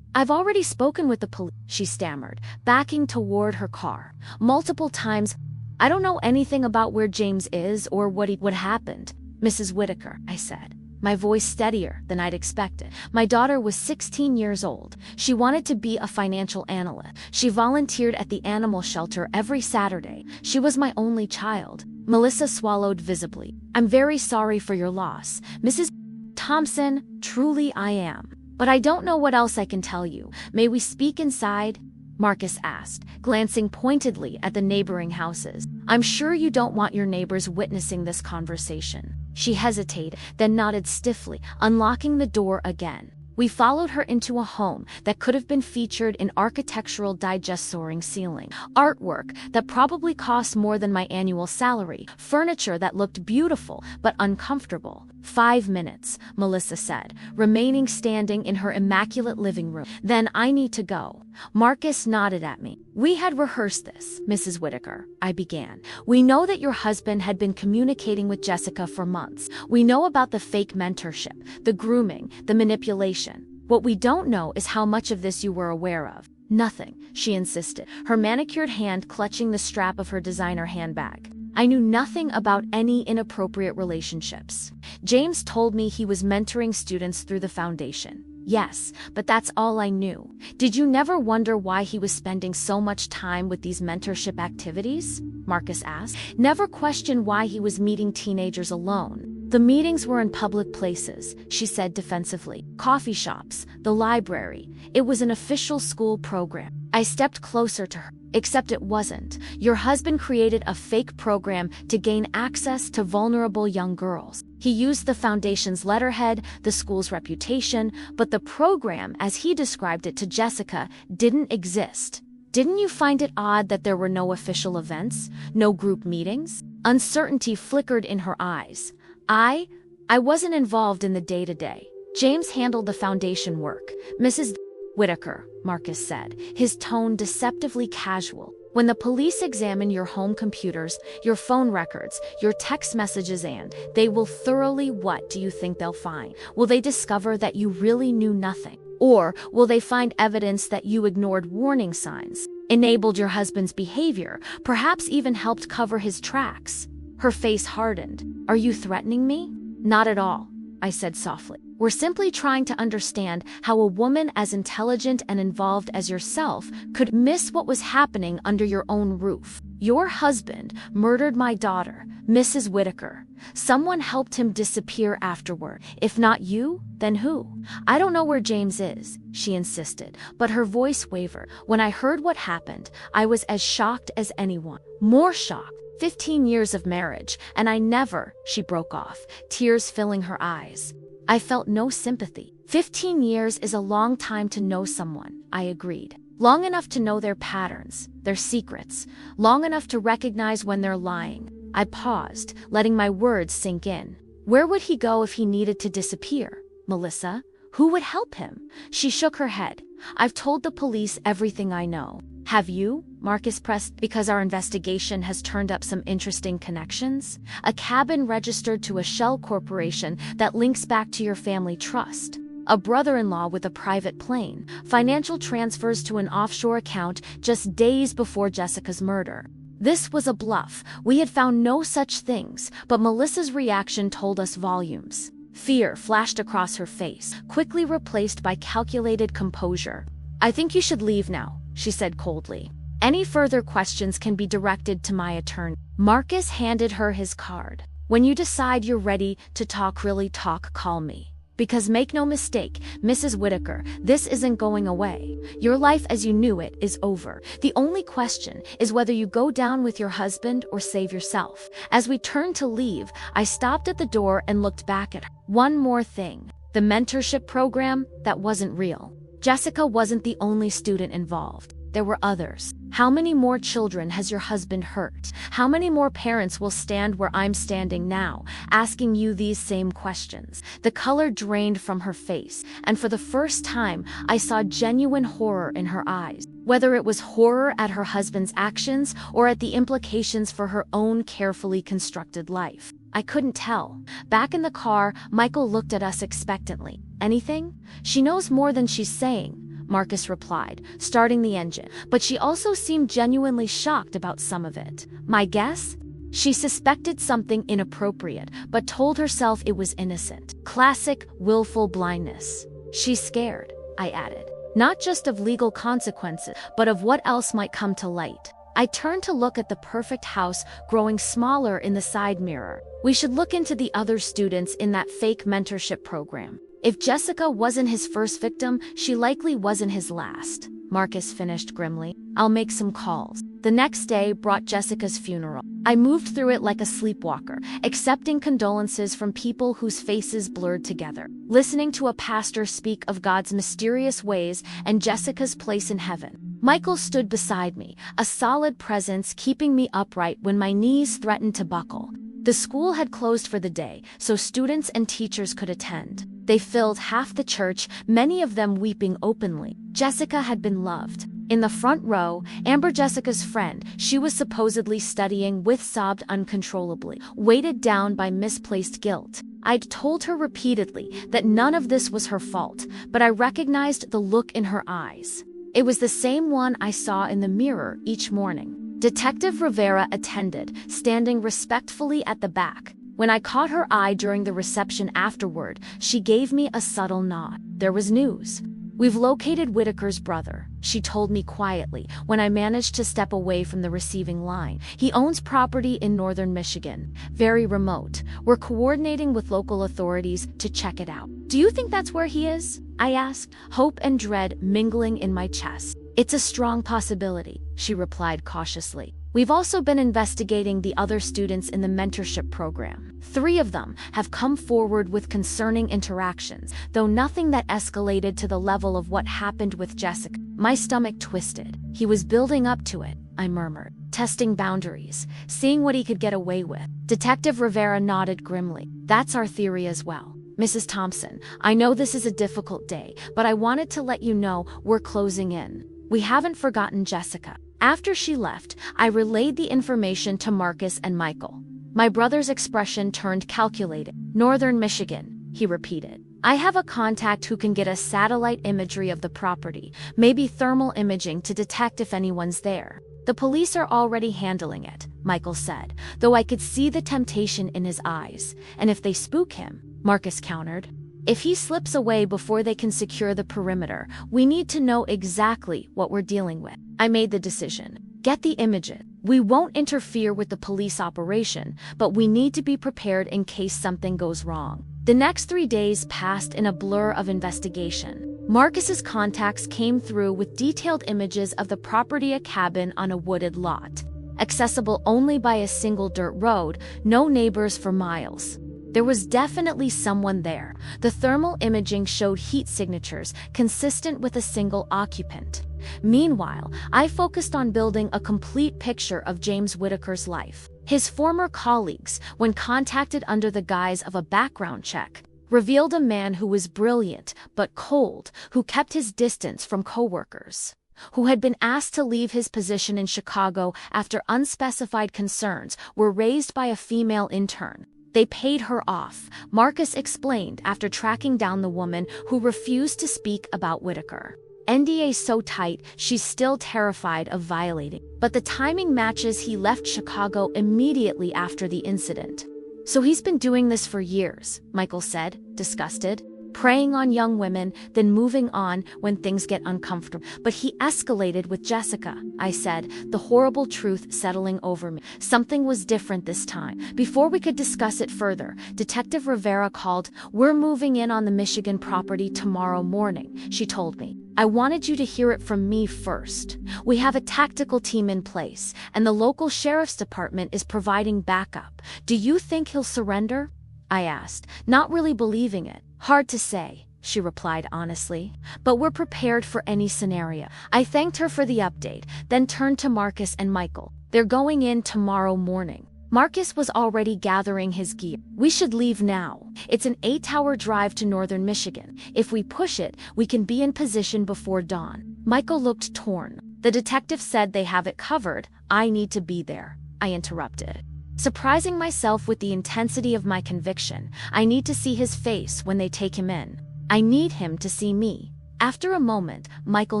I've already spoken with the police, she stammered, backing toward her car. Multiple times. I don't know anything about where James is or what happened. Mrs. Whitaker, I said, my voice steadier than I'd expected. My daughter was 16 years old. She wanted to be a financial analyst. She volunteered at the animal shelter every Saturday. She was my only child. Melissa swallowed visibly. I'm very sorry for your loss, Mrs. Thompson. Truly I am. But I don't know what else I can tell you. May we speak inside? Marcus asked, glancing pointedly at the neighboring houses. I'm sure you don't want your neighbors witnessing this conversation. She hesitated, then nodded stiffly, unlocking the door again. We followed her into a home that could have been featured in Architectural Digest soaring ceiling, artwork that probably cost more than my annual salary, furniture that looked beautiful but uncomfortable. 5 minutes, Melissa said, remaining standing in her immaculate living room. Then I need to go. Marcus nodded at me. We had rehearsed this, Mrs. Whitaker, I began. We know that your husband had been communicating with Jessica for months. We know about the fake mentorship, the grooming, the manipulation. What we don't know is how much of this you were aware of. Nothing, she insisted, her manicured hand clutching the strap of her designer handbag. I knew nothing about any inappropriate relationships. James told me he was mentoring students through the foundation. Yes, but that's all I knew. Did you never wonder why he was spending so much time with these mentorship activities? Marcus asked. Never questioned why he was meeting teenagers alone. The meetings were in public places, she said defensively. Coffee shops, the library. It was an official school program. I stepped closer to her. Except it wasn't. Your husband created a fake program to gain access to vulnerable young girls. He used the foundation's letterhead, the school's reputation, but the program, as he described it to Jessica, didn't exist. Didn't you find it odd that there were no official events, no group meetings? Uncertainty flickered in her eyes. I wasn't involved in the day-to-day. James handled the foundation work. Mrs. Whitaker, Marcus said, his tone deceptively casual. When the police examine your home computers, your phone records, your text messages, and they will thoroughly, what do you think they'll find? Will they discover that you really knew nothing? Or will they find evidence that you ignored warning signs, enabled your husband's behavior, perhaps even helped cover his tracks? Her face hardened. Are you threatening me? Not at all. I said softly. We're simply trying to understand how a woman as intelligent and involved as yourself could miss what was happening under your own roof. Your husband murdered my daughter, Mrs. Whitaker. Someone helped him disappear afterward. If not you, then who? I don't know where James is, she insisted, but her voice wavered. When I heard what happened, I was as shocked as anyone. More shocked. 15 years of marriage, and I never, she broke off, tears filling her eyes. I felt no sympathy. 15 years is a long time to know someone, I agreed. Long enough to know their patterns, their secrets, long enough to recognize when they're lying. I paused, letting my words sink in. Where would he go if he needed to disappear? Melissa? Who would help him? She shook her head. I've told the police everything I know. Have you? Marcus pressed, because our investigation has turned up some interesting connections. A cabin registered to a shell corporation that links back to your family trust. A brother-in-law with a private plane. Financial transfers to an offshore account just days before Jessica's murder. This was a bluff. We had found no such things, but Melissa's reaction told us volumes. Fear flashed across her face, quickly replaced by calculated composure. I think you should leave now, she said coldly. Any further questions can be directed to my attorney. Marcus handed her his card. When you decide you're ready to talk, really talk, call me. Because make no mistake, Mrs. Whitaker, this isn't going away. Your life as you knew it is over. The only question is whether you go down with your husband or save yourself. As we turned to leave, I stopped at the door and looked back at her. One more thing. The mentorship program, that wasn't real. Jessica wasn't the only student involved. There were others. How many more children has your husband hurt? How many more parents will stand where I'm standing now, asking you these same questions? The color drained from her face, and for the first time, I saw genuine horror in her eyes. Whether it was horror at her husband's actions or at the implications for her own carefully constructed life. I couldn't tell. Back in the car, Michael looked at us expectantly. Anything? She knows more than she's saying, Marcus replied, starting the engine, but she also seemed genuinely shocked about some of it. My guess? She suspected something inappropriate, but told herself it was innocent. Classic, willful blindness. She's scared, I added. Not just of legal consequences, but of what else might come to light. I turned to look at the perfect house growing smaller in the side mirror. We should look into the other students in that fake mentorship program. If Jessica wasn't his first victim, she likely wasn't his last. Marcus finished grimly. I'll make some calls. The next day brought Jessica's funeral. I moved through it like a sleepwalker, accepting condolences from people whose faces blurred together, listening to a pastor speak of God's mysterious ways and Jessica's place in heaven. Michael stood beside me, a solid presence keeping me upright when my knees threatened to buckle. The school had closed for the day, so students and teachers could attend. They filled half the church, many of them weeping openly. Jessica had been loved. In the front row, Amber, Jessica's friend, she was supposedly studying with, sobbed uncontrollably, weighted down by misplaced guilt. I'd told her repeatedly that none of this was her fault, but I recognized the look in her eyes. It was the same one I saw in the mirror each morning. Detective Rivera attended, standing respectfully at the back. When I caught her eye during the reception afterward, she gave me a subtle nod. There was news. We've located Whitaker's brother, she told me quietly when I managed to step away from the receiving line. He owns property in northern Michigan, very remote. We're coordinating with local authorities to check it out. Do you think that's where he is? I asked, hope and dread mingling in my chest. It's a strong possibility, she replied cautiously. We've also been investigating the other students in the mentorship program. 3 of them have come forward with concerning interactions, though nothing that escalated to the level of what happened with Jessica. My stomach twisted. He was building up to it, I murmured, testing boundaries, seeing what he could get away with. Detective Rivera nodded grimly. That's our theory as well. Mrs. Thompson, I know this is a difficult day, but I wanted to let you know we're closing in. We haven't forgotten Jessica. After she left, I relayed the information to Marcus and Michael. My brother's expression turned calculated. Northern Michigan, he repeated. I have a contact who can get us satellite imagery of the property, maybe thermal imaging to detect if anyone's there. The police are already handling it, Michael said, though I could see the temptation in his eyes. And if they spook him, Marcus countered. If he slips away before they can secure the perimeter, we need to know exactly what we're dealing with. I made the decision. Get the images. We won't interfere with the police operation, but we need to be prepared in case something goes wrong. The next 3 days passed in a blur of investigation. Marcus's contacts came through with detailed images of the property, a cabin on a wooded lot. Accessible only by a single dirt road, no neighbors for miles. There was definitely someone there. The thermal imaging showed heat signatures consistent with a single occupant. Meanwhile, I focused on building a complete picture of James Whitaker's life. His former colleagues, when contacted under the guise of a background check, revealed a man who was brilliant but cold, who kept his distance from coworkers, who had been asked to leave his position in Chicago after unspecified concerns were raised by a female intern. They paid her off, Marcus explained after tracking down the woman who refused to speak about Whitaker. NDA so tight, she's still terrified of violating. But the timing matches. He left Chicago immediately after the incident. So he's been doing this for years, Michael said, disgusted. Preying on young women, then moving on when things get uncomfortable. But he escalated with Jessica, I said, the horrible truth settling over me. Something was different this time. Before we could discuss it further, Detective Rivera called. We're moving in on the Michigan property tomorrow morning, she told me. I wanted you to hear it from me first. We have a tactical team in place, and the local sheriff's department is providing backup. Do you think he'll surrender? I asked, not really believing it. Hard to say, she replied honestly, but we're prepared for any scenario. I thanked her for the update, then turned to Marcus and Michael. They're going in tomorrow morning. Marcus was already gathering his gear. We should leave now. It's an 8-hour drive to northern Michigan. If we push it, we can be in position before dawn. Michael looked torn. The detective said they have it covered. I need to be there, I interrupted. Surprising myself with the intensity of my conviction, I need to see his face when they take him in. I need him to see me. After a moment, Michael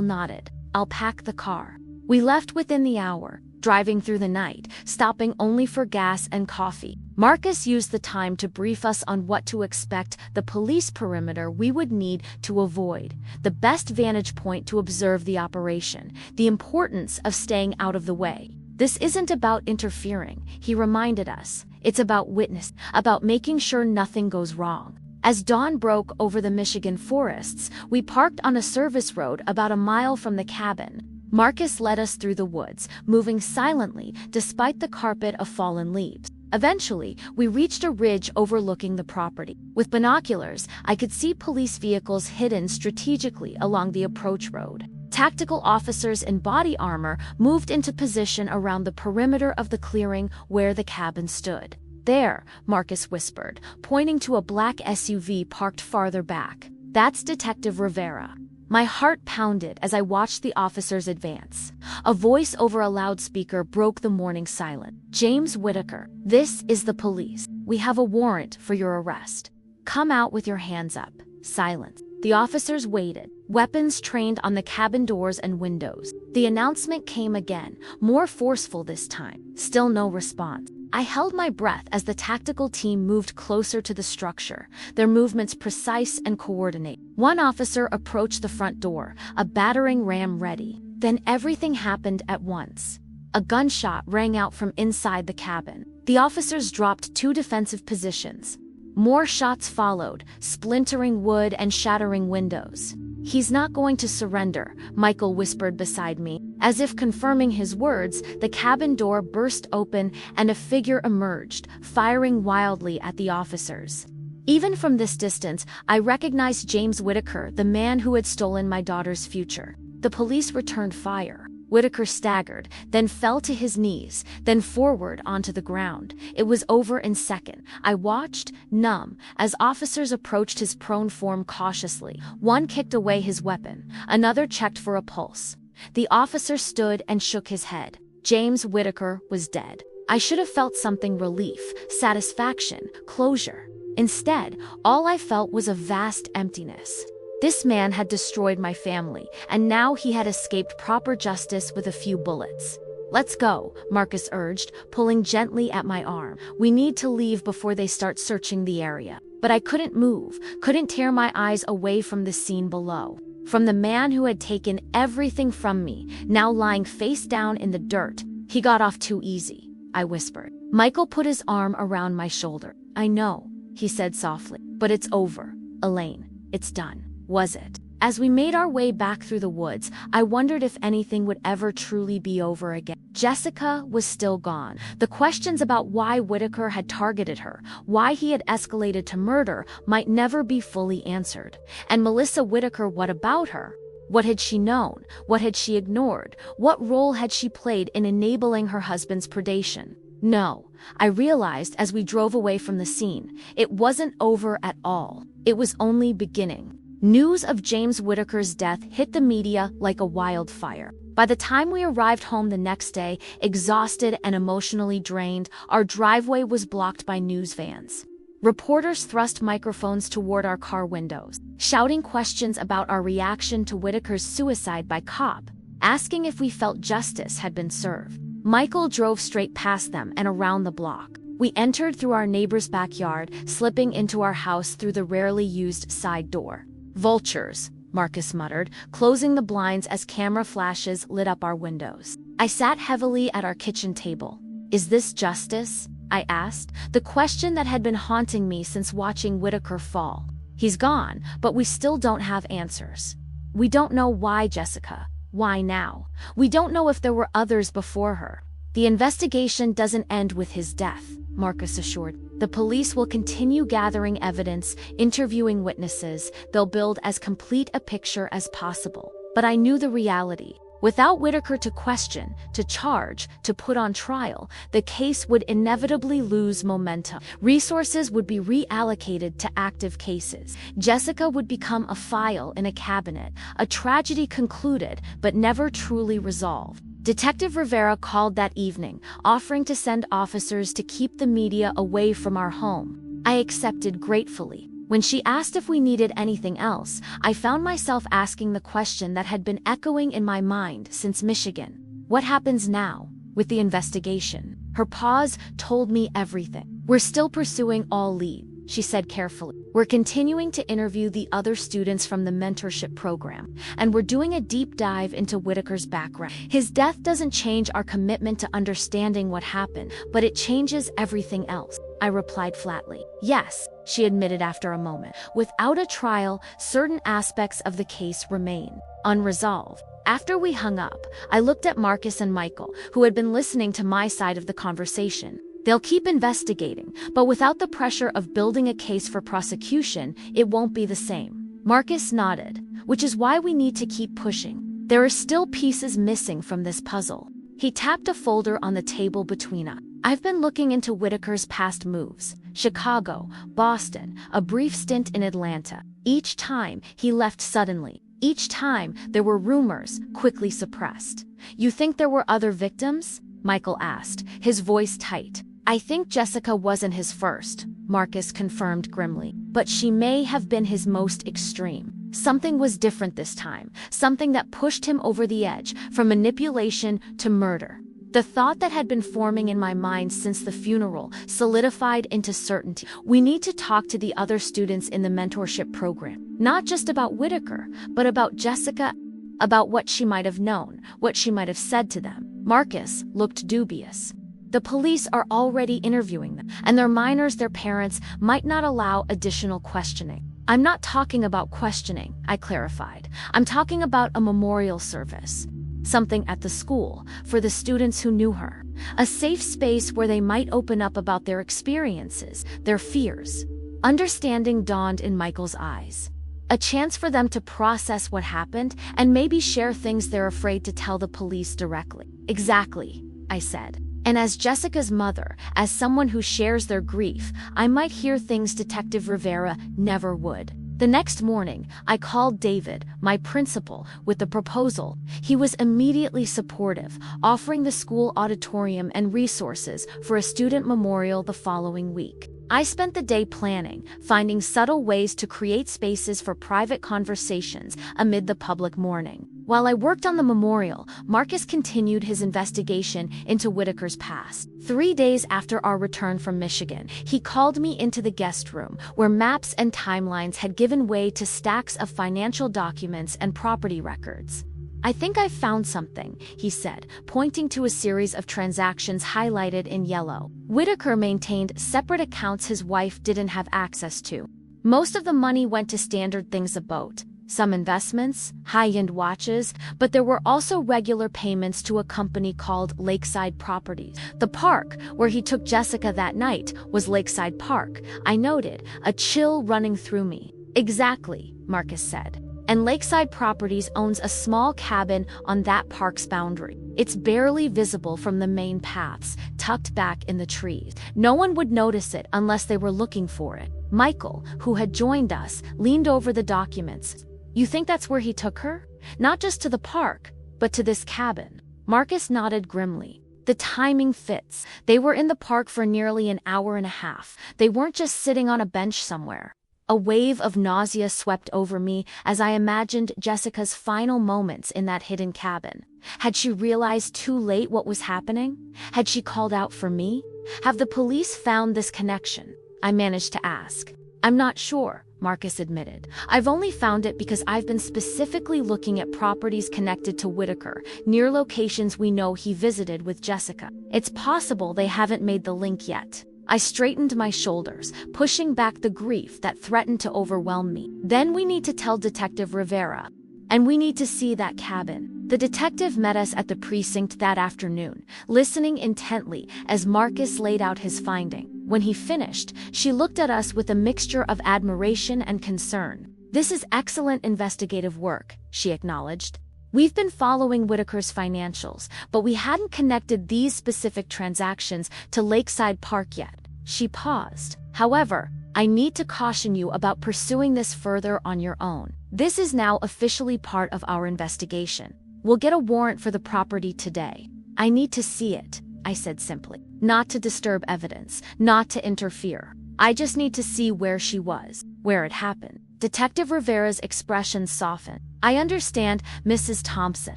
nodded. I'll pack the car. We left within the hour, driving through the night, stopping only for gas and coffee. Marcus used the time to brief us on what to expect, the police perimeter we would need to avoid, the best vantage point to observe the operation, the importance of staying out of the way. This isn't about interfering, he reminded us. It's about witness, about making sure nothing goes wrong. As dawn broke over the Michigan forests, we parked on a service road about a mile from the cabin. Marcus led us through the woods, moving silently despite the carpet of fallen leaves. Eventually, we reached a ridge overlooking the property. With binoculars, I could see police vehicles hidden strategically along the approach road. Tactical officers in body armor moved into position around the perimeter of the clearing where the cabin stood. There, Marcus whispered, pointing to a black SUV parked farther back. That's Detective Rivera. My heart pounded as I watched the officers advance. A voice over a loudspeaker broke the morning silence. James Whitaker, this is the police. We have a warrant for your arrest. Come out with your hands up. Silence. The officers waited, weapons trained on the cabin doors and windows. The announcement came again, more forceful this time. Still no response. I held my breath as the tactical team moved closer to the structure, their movements precise and coordinated. One officer approached the front door, a battering ram ready. Then everything happened at once. A gunshot rang out from inside the cabin. The officers dropped 2 defensive positions. More shots followed, splintering wood and shattering windows. He's not going to surrender, Michael whispered beside me. As if confirming his words, the cabin door burst open and a figure emerged, firing wildly at the officers. Even from this distance, I recognized James Whitaker, the man who had stolen my daughter's future. The police returned fire. Whitaker staggered, then fell to his knees, then forward onto the ground. It was over in seconds. I watched, numb, as officers approached his prone form cautiously. One kicked away his weapon, another checked for a pulse. The officer stood and shook his head. James Whitaker was dead. I should have felt something: relief, satisfaction, closure. Instead, all I felt was a vast emptiness. This man had destroyed my family, and now he had escaped proper justice with a few bullets. Let's go, Marcus urged, pulling gently at my arm. We need to leave before they start searching the area. But I couldn't move, couldn't tear my eyes away from the scene below. From the man who had taken everything from me, now lying face down in the dirt. He got off too easy, I whispered. Michael put his arm around my shoulder. I know, he said softly, but it's over, Elaine. It's done. Was it? As we made our way back through the woods, I wondered if anything would ever truly be over again. Jessica was still gone. The questions about why Whitaker had targeted her, why he had escalated to murder, might never be fully answered. And Melissa Whitaker, what about her? What had she known? What had she ignored? What role had she played in enabling her husband's predation? No, I realized as we drove away from the scene, it wasn't over at all. It was only beginning. News of James Whitaker's death hit the media like a wildfire. By the time we arrived home the next day, exhausted and emotionally drained, our driveway was blocked by news vans. Reporters thrust microphones toward our car windows, shouting questions about our reaction to Whitaker's suicide by cop, asking if we felt justice had been served. Michael drove straight past them and around the block. We entered through our neighbor's backyard, slipping into our house through the rarely used side door. Vultures, Marcus muttered, closing the blinds as camera flashes lit up our windows. I sat heavily at our kitchen table. Is this justice? I asked, the question that had been haunting me since watching Whitaker fall. He's gone, but we still don't have answers. We don't know why Jessica. Why now? We don't know if there were others before her. The investigation doesn't end with his death, Marcus assured. The police will continue gathering evidence, interviewing witnesses. They'll build as complete a picture as possible. But I knew the reality. Without Whitaker to question, to charge, to put on trial, the case would inevitably lose momentum. Resources would be reallocated to active cases. Jessica would become a file in a cabinet, a tragedy concluded but never truly resolved. Detective Rivera called that evening, offering to send officers to keep the media away from our home. I accepted gratefully. When she asked if we needed anything else, I found myself asking the question that had been echoing in my mind since Michigan. What happens now with the investigation? Her pause told me everything. We're still pursuing all leads, she said carefully. We're continuing to interview the other students from the mentorship program, and we're doing a deep dive into Whitaker's background. His death doesn't change our commitment to understanding what happened, but it changes everything else, I replied flatly. Yes, she admitted after a moment. Without a trial, certain aspects of the case remain unresolved. After we hung up, I looked at Marcus and Michael, who had been listening to my side of the conversation. They'll keep investigating, but without the pressure of building a case for prosecution, it won't be the same. Marcus nodded, which is why we need to keep pushing. There are still pieces missing from this puzzle. He tapped a folder on the table between us. I've been looking into Whitaker's past moves. Chicago, Boston, a brief stint in Atlanta. Each time, he left suddenly. Each time, there were rumors, quickly suppressed. You think there were other victims? Michael asked, his voice tight. I think Jessica wasn't his first, Marcus confirmed grimly, but she may have been his most extreme. Something was different this time, something that pushed him over the edge, from manipulation to murder. The thought that had been forming in my mind since the funeral solidified into certainty. We need to talk to the other students in the mentorship program, not just about Whitaker, but about Jessica, about what she might have known, what she might have said to them. Marcus looked dubious. The police are already interviewing them, and their minors, their parents, might not allow additional questioning. I'm not talking about questioning, I clarified. I'm talking about a memorial service. Something at the school, for the students who knew her. A safe space where they might open up about their experiences, their fears. Understanding dawned in Michael's eyes. A chance for them to process what happened and maybe share things they're afraid to tell the police directly. Exactly, I said. And as Jessica's mother, as someone who shares their grief, I might hear things Detective Rivera never would. The next morning, I called David, my principal, with the proposal. He was immediately supportive, offering the school auditorium and resources for a student memorial the following week. I spent the day planning, finding subtle ways to create spaces for private conversations amid the public mourning. While I worked on the memorial, Marcus continued his investigation into Whitaker's past. 3 days after our return from Michigan, he called me into the guest room, where maps and timelines had given way to stacks of financial documents and property records. "I think I've found something," he said, pointing to a series of transactions highlighted in yellow. Whitaker maintained separate accounts his wife didn't have access to. Most of the money went to standard things: a boat, some investments, high-end watches, but there were also regular payments to a company called Lakeside Properties. The park where he took Jessica that night was Lakeside Park, I noted, a chill running through me. "Exactly," Marcus said. "And Lakeside Properties owns a small cabin on that park's boundary. It's barely visible from the main paths, tucked back in the trees. No one would notice it unless they were looking for it." Michael, who had joined us, leaned over the documents. "You think that's where he took her? Not just to the park, but to this cabin?" Marcus nodded grimly. "The timing fits. They were in the park for nearly an hour and a half. They weren't just sitting on a bench somewhere." A wave of nausea swept over me as I imagined Jessica's final moments in that hidden cabin. Had she realized too late what was happening? Had she called out for me? "Have the police found this connection?" I managed to ask. "I'm not sure," Marcus admitted. "I've only found it because I've been specifically looking at properties connected to Whitaker, near locations we know he visited with Jessica. It's possible they haven't made the link yet." I straightened my shoulders, pushing back the grief that threatened to overwhelm me. "Then we need to tell Detective Rivera. And we need to see that cabin." The detective met us at the precinct that afternoon, listening intently as Marcus laid out his finding. When he finished, she looked at us with a mixture of admiration and concern. "This is excellent investigative work," she acknowledged. "We've been following Whitaker's financials, but we hadn't connected these specific transactions to Lakeside Park yet." She paused. "However, I need to caution you about pursuing this further on your own. This is now officially part of our investigation. We'll get a warrant for the property today. I need to see it," I said simply. "Not to disturb evidence, not to interfere. I just need to see where she was, where it happened." Detective Rivera's expression softened. "I understand, Mrs. Thompson,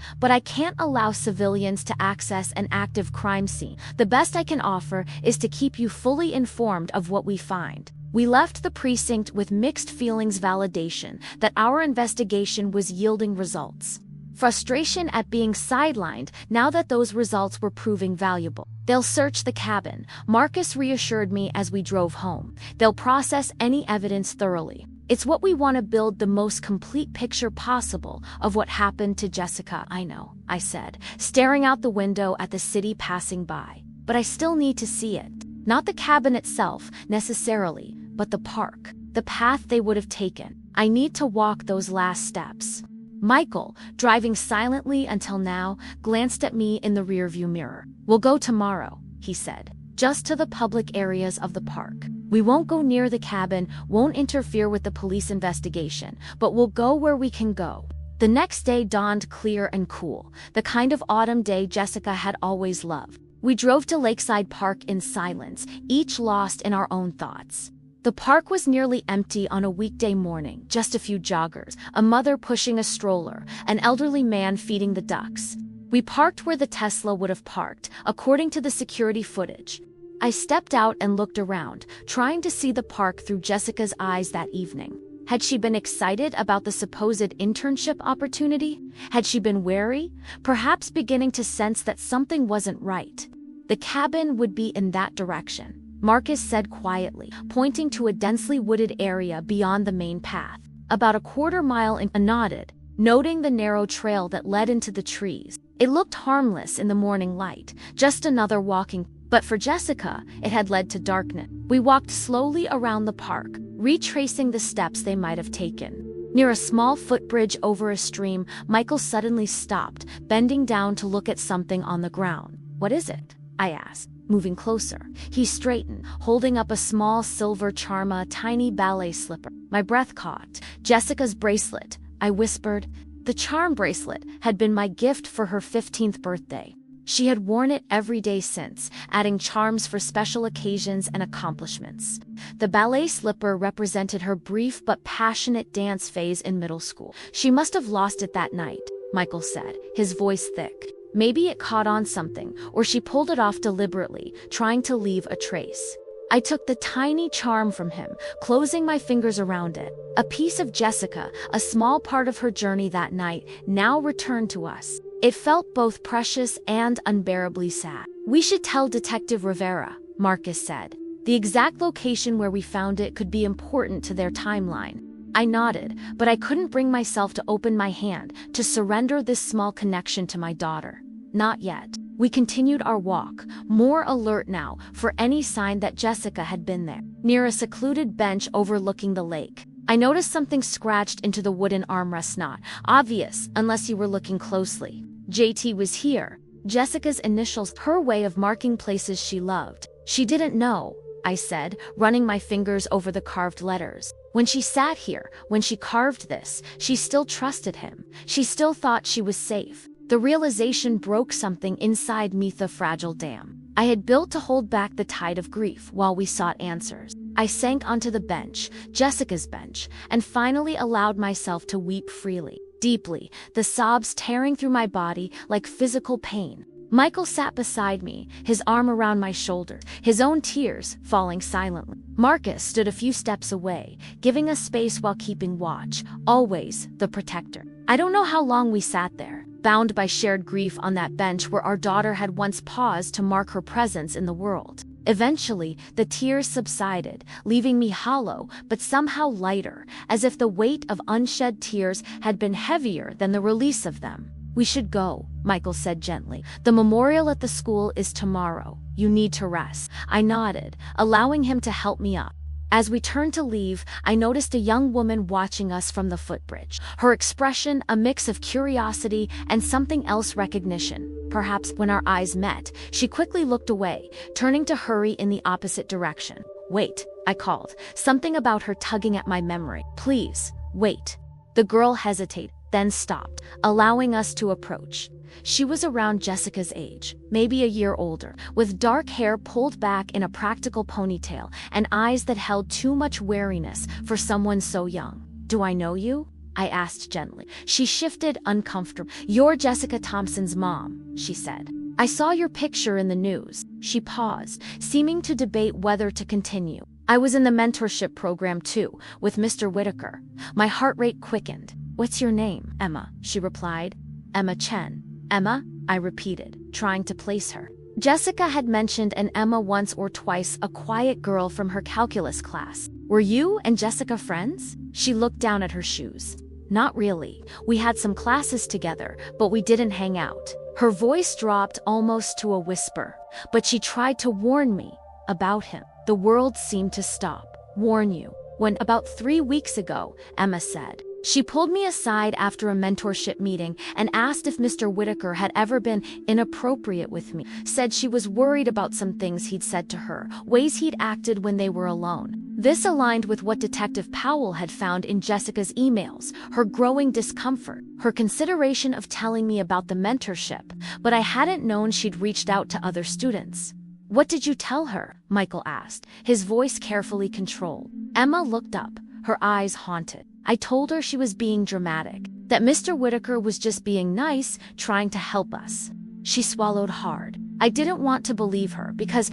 but I can't allow civilians to access an active crime scene. The best I can offer is to keep you fully informed of what we find." We left the precinct with mixed feelings, validation that our investigation was yielding results. Frustration at being sidelined now that those results were proving valuable. "They'll search the cabin," Marcus reassured me as we drove home. "They'll process any evidence thoroughly. It's what we want to build the most complete picture possible of what happened to Jessica." "I know," I said, staring out the window at the city passing by. "But I still need to see it. Not the cabin itself, necessarily, but the park, the path they would have taken. I need to walk those last steps." Michael, driving silently until now, glanced at me in the rearview mirror. "We'll go tomorrow," he said. "Just to the public areas of the park. We won't go near the cabin, won't interfere with the police investigation, but we'll go where we can go." The next day dawned clear and cool, the kind of autumn day Jessica had always loved. We drove to Lakeside Park in silence, each lost in our own thoughts. The park was nearly empty on a weekday morning, just a few joggers, a mother pushing a stroller, an elderly man feeding the ducks. We parked where the Tesla would have parked, according to the security footage. I stepped out and looked around, trying to see the park through Jessica's eyes that evening. Had she been excited about the supposed internship opportunity? Had she been wary, perhaps beginning to sense that something wasn't right? "The cabin would be in that direction," Marcus said quietly, pointing to a densely wooded area beyond the main path. "About a quarter-mile in." I nodded, noting the narrow trail that led into the trees. It looked harmless in the morning light, just another walking. But for Jessica, it had led to darkness. We walked slowly around the park, retracing the steps they might have taken. Near a small footbridge over a stream, Michael suddenly stopped, bending down to look at something on the ground. "What is it?" I asked, moving closer. He straightened, holding up a small silver charm, a tiny ballet slipper. My breath caught. "Jessica's bracelet," I whispered. The charm bracelet had been my gift for her 15th birthday. She had worn it every day since, adding charms for special occasions and accomplishments. The ballet slipper represented her brief but passionate dance phase in middle school. She must have lost it that night, Michael said, his voice thick. Maybe it caught on something, or she pulled it off deliberately, trying to leave a trace. I took the tiny charm from him, closing my fingers around it. A piece of Jessica, a small part of her journey that night, now returned to us. It felt both precious and unbearably sad. We should tell Detective Rivera, Marcus said. The exact location where we found it could be important to their timeline. I nodded, but I couldn't bring myself to open my hand to surrender this small connection to my daughter. Not yet. We continued our walk, more alert now for any sign that Jessica had been there. Near a secluded bench overlooking the lake, I noticed something scratched into the wooden armrest, not obvious unless you were looking closely. JT was here. Jessica's initials, her way of marking places she loved. She didn't know, I said, running my fingers over the carved letters. When she sat here, when she carved this, she still trusted him. She still thought she was safe. The realization broke something inside me, the fragile dam I had built to hold back the tide of grief while we sought answers. I sank onto the bench, Jessica's bench, and finally allowed myself to weep freely, deeply, the sobs tearing through my body like physical pain. Michael sat beside me, his arm around my shoulder, his own tears falling silently. Marcus stood a few steps away, giving us space while keeping watch, always the protector. I don't know how long we sat there, bound by shared grief on that bench where our daughter had once paused to mark her presence in the world. Eventually, the tears subsided, leaving me hollow but somehow lighter, as if the weight of unshed tears had been heavier than the release of them. We should go, Michael said gently. The memorial at the school is tomorrow. You need to rest. I nodded, allowing him to help me up. As we turned to leave, I noticed a young woman watching us from the footbridge. Her expression, a mix of curiosity and something else, recognition. Perhaps when our eyes met, she quickly looked away, turning to hurry in the opposite direction. Wait, I called, something about her tugging at my memory. Please, wait. The girl hesitated, then stopped, allowing us to approach. She was around Jessica's age, maybe a year older, with dark hair pulled back in a practical ponytail and eyes that held too much wariness for someone so young. Do I know you? I asked gently. She shifted, uncomfortable. You're Jessica Thompson's mom, she said. I saw your picture in the news. She paused, seeming to debate whether to continue. I was in the mentorship program too, with Mr. Whitaker. My heart rate quickened. What's your name? Emma, she replied. Emma Chen. Emma, I repeated, trying to place her. Jessica had mentioned an Emma once or twice, a quiet girl from her calculus class. Were you and Jessica friends? She looked down at her shoes. Not really. We had some classes together, but we didn't hang out. Her voice dropped almost to a whisper, but she tried to warn me about him. The world seemed to stop. Warn you. When about 3 weeks ago, Emma said. She pulled me aside after a mentorship meeting and asked if Mr. Whitaker had ever been inappropriate with me. Said she was worried about some things he'd said to her, ways he'd acted when they were alone. This aligned with what Detective Powell had found in Jessica's emails, her growing discomfort, her consideration of telling me about the mentorship, but I hadn't known she'd reached out to other students. What did you tell her? Michael asked, his voice carefully controlled. Emma looked up, her eyes haunted. I told her she was being dramatic, that Mr. Whitaker was just being nice, trying to help us. She swallowed hard. I didn't want to believe her because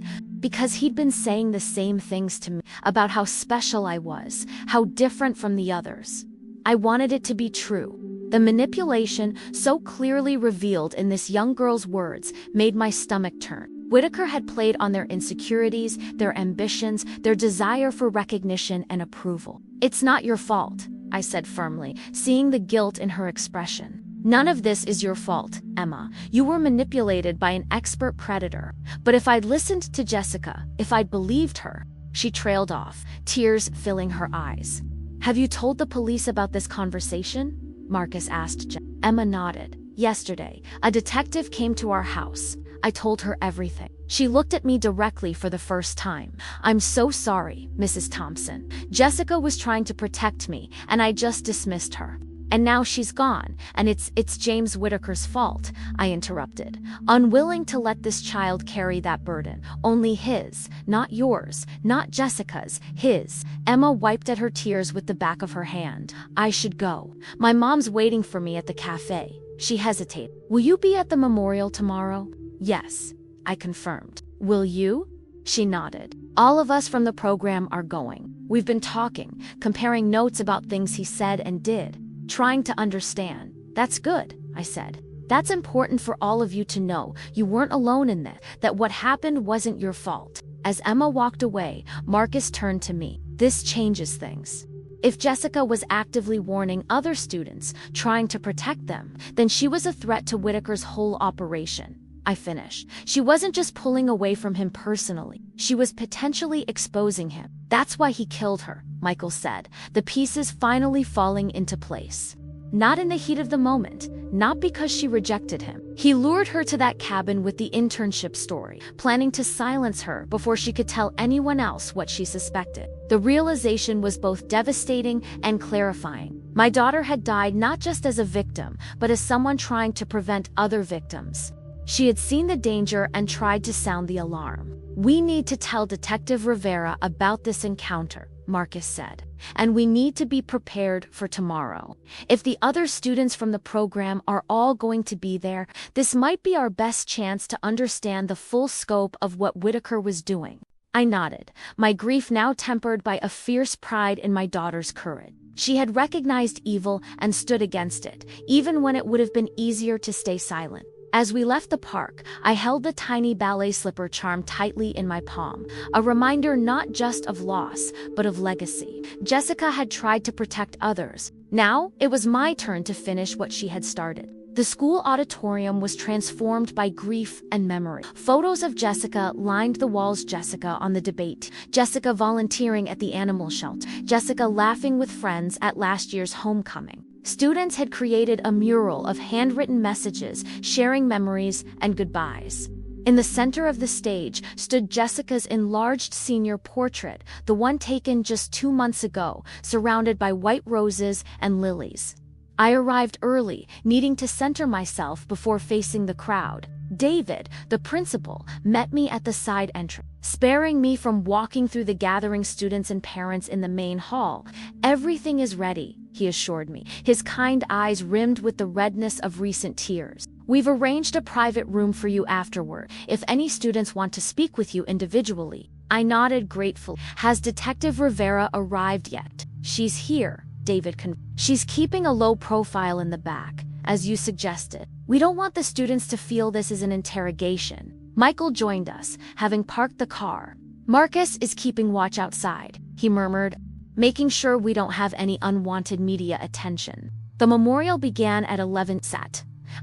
he'd been saying the same things to me about how special I was, how different from the others. I wanted it to be true. The manipulation, so clearly revealed in this young girl's words, made my stomach turn. Whitaker had played on their insecurities, their ambitions, their desire for recognition and approval. It's not your fault, I said firmly, seeing the guilt in her expression. None of this is your fault, Emma. You were manipulated by an expert predator. But if I'd listened to Jessica, if I'd believed her, she trailed off, tears filling her eyes. Have you told the police about this conversation? Marcus asked. Emma nodded. Yesterday, a detective came to our house. I told her everything. She looked at me directly for the first time. I'm so sorry, Mrs. Thompson. Jessica was trying to protect me, and I just dismissed her. And now she's gone, and it's James Whitaker's fault, I interrupted, unwilling to let this child carry that burden. Only his, not yours, not Jessica's, his. Emma wiped at her tears with the back of her hand. I should go. My mom's waiting for me at the cafe. She hesitated. Will you be at the memorial tomorrow? Yes, I confirmed. Will you? She nodded. All of us from the program are going. We've been talking, comparing notes about things he said and did. Trying to understand. That's good, I said. That's important for all of you to know. You weren't alone in this, that what happened wasn't your fault. As Emma walked away, Marcus turned to me. This changes things. If Jessica was actively warning other students, trying to protect them, then she was a threat to Whitaker's whole operation. I finished. She wasn't just pulling away from him personally. She was potentially exposing him. That's why he killed her, Michael said, the pieces finally falling into place. Not in the heat of the moment, not because she rejected him. He lured her to that cabin with the internship story, planning to silence her before she could tell anyone else what she suspected. The realization was both devastating and clarifying. My daughter had died not just as a victim, but as someone trying to prevent other victims. She had seen the danger and tried to sound the alarm. We need to tell Detective Rivera about this encounter, Marcus said, and we need to be prepared for tomorrow. If the other students from the program are all going to be there, this might be our best chance to understand the full scope of what Whitaker was doing. I nodded, my grief now tempered by a fierce pride in my daughter's courage. She had recognized evil and stood against it, even when it would have been easier to stay silent. As we left the park, I held the tiny ballet slipper charm tightly in my palm, a reminder not just of loss, but of legacy. Jessica had tried to protect others. Now, it was my turn to finish what she had started. The school auditorium was transformed by grief and memory. Photos of Jessica lined the walls. Jessica on the debate, Jessica volunteering at the animal shelter, Jessica laughing with friends at last year's homecoming. Students had created a mural of handwritten messages, sharing memories and goodbyes. In the center of the stage stood Jessica's enlarged senior portrait, the one taken just 2 months ago, surrounded by white roses and lilies. I arrived early, needing to center myself before facing the crowd. David, the principal, met me at the side entrance, sparing me from walking through the gathering students and parents in the main hall. Everything is ready, he assured me, his kind eyes rimmed with the redness of recent tears. We've arranged a private room for you afterward, if any students want to speak with you individually. I nodded gratefully. Has Detective Rivera arrived yet? She's here, David confirmed. She's keeping a low profile in the back, as you suggested. We don't want the students to feel this is an interrogation. Michael joined us, having parked the car. Marcus is keeping watch outside, he murmured, making sure we don't have any unwanted media attention. The memorial began at 11.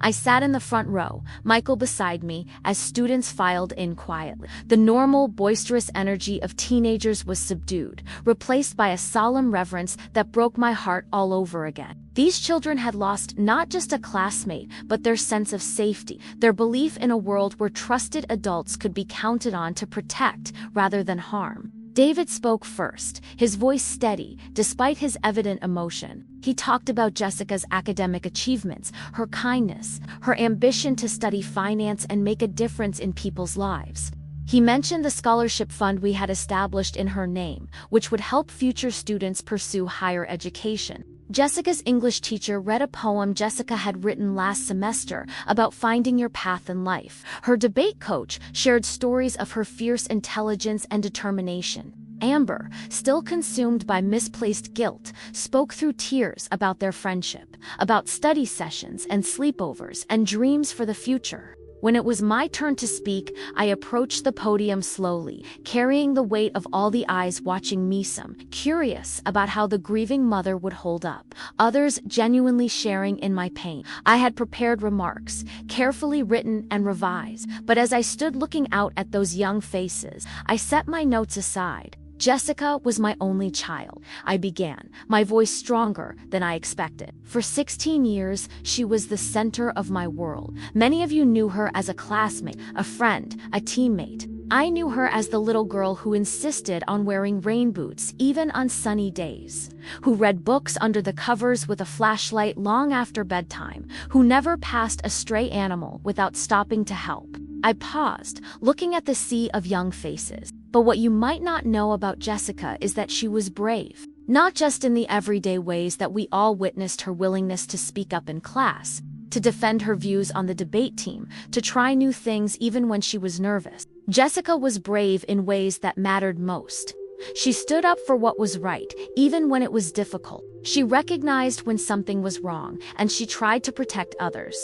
I sat in the front row, Michael beside me, as students filed in quietly. The normal, boisterous energy of teenagers was subdued, replaced by a solemn reverence that broke my heart all over again. These children had lost not just a classmate, but their sense of safety, their belief in a world where trusted adults could be counted on to protect rather than harm. David spoke first, his voice steady, despite his evident emotion. He talked about Jessica's academic achievements, her kindness, her ambition to study finance and make a difference in people's lives. He mentioned the scholarship fund we had established in her name, which would help future students pursue higher education. Jessica's English teacher read a poem Jessica had written last semester about finding your path in life. Her debate coach shared stories of her fierce intelligence and determination. Amber, still consumed by misplaced guilt, spoke through tears about their friendship, about study sessions and sleepovers and dreams for the future. When it was my turn to speak, I approached the podium slowly, carrying the weight of all the eyes watching me, some curious about how the grieving mother would hold up, others genuinely sharing in my pain. I had prepared remarks, carefully written and revised, but as I stood looking out at those young faces, I set my notes aside. Jessica was my only child, I began, my voice stronger than I expected. For 16 years, she was the center of my world. Many of you knew her as a classmate, a friend, a teammate. I knew her as the little girl who insisted on wearing rain boots even on sunny days, who read books under the covers with a flashlight long after bedtime, who never passed a stray animal without stopping to help. I paused, looking at the sea of young faces. But what you might not know about Jessica is that she was brave. Not just in the everyday ways that we all witnessed her willingness to speak up in class, to defend her views on the debate team, to try new things even when she was nervous. Jessica was brave in ways that mattered most. She stood up for what was right, even when it was difficult. She recognized when something was wrong, and she tried to protect others.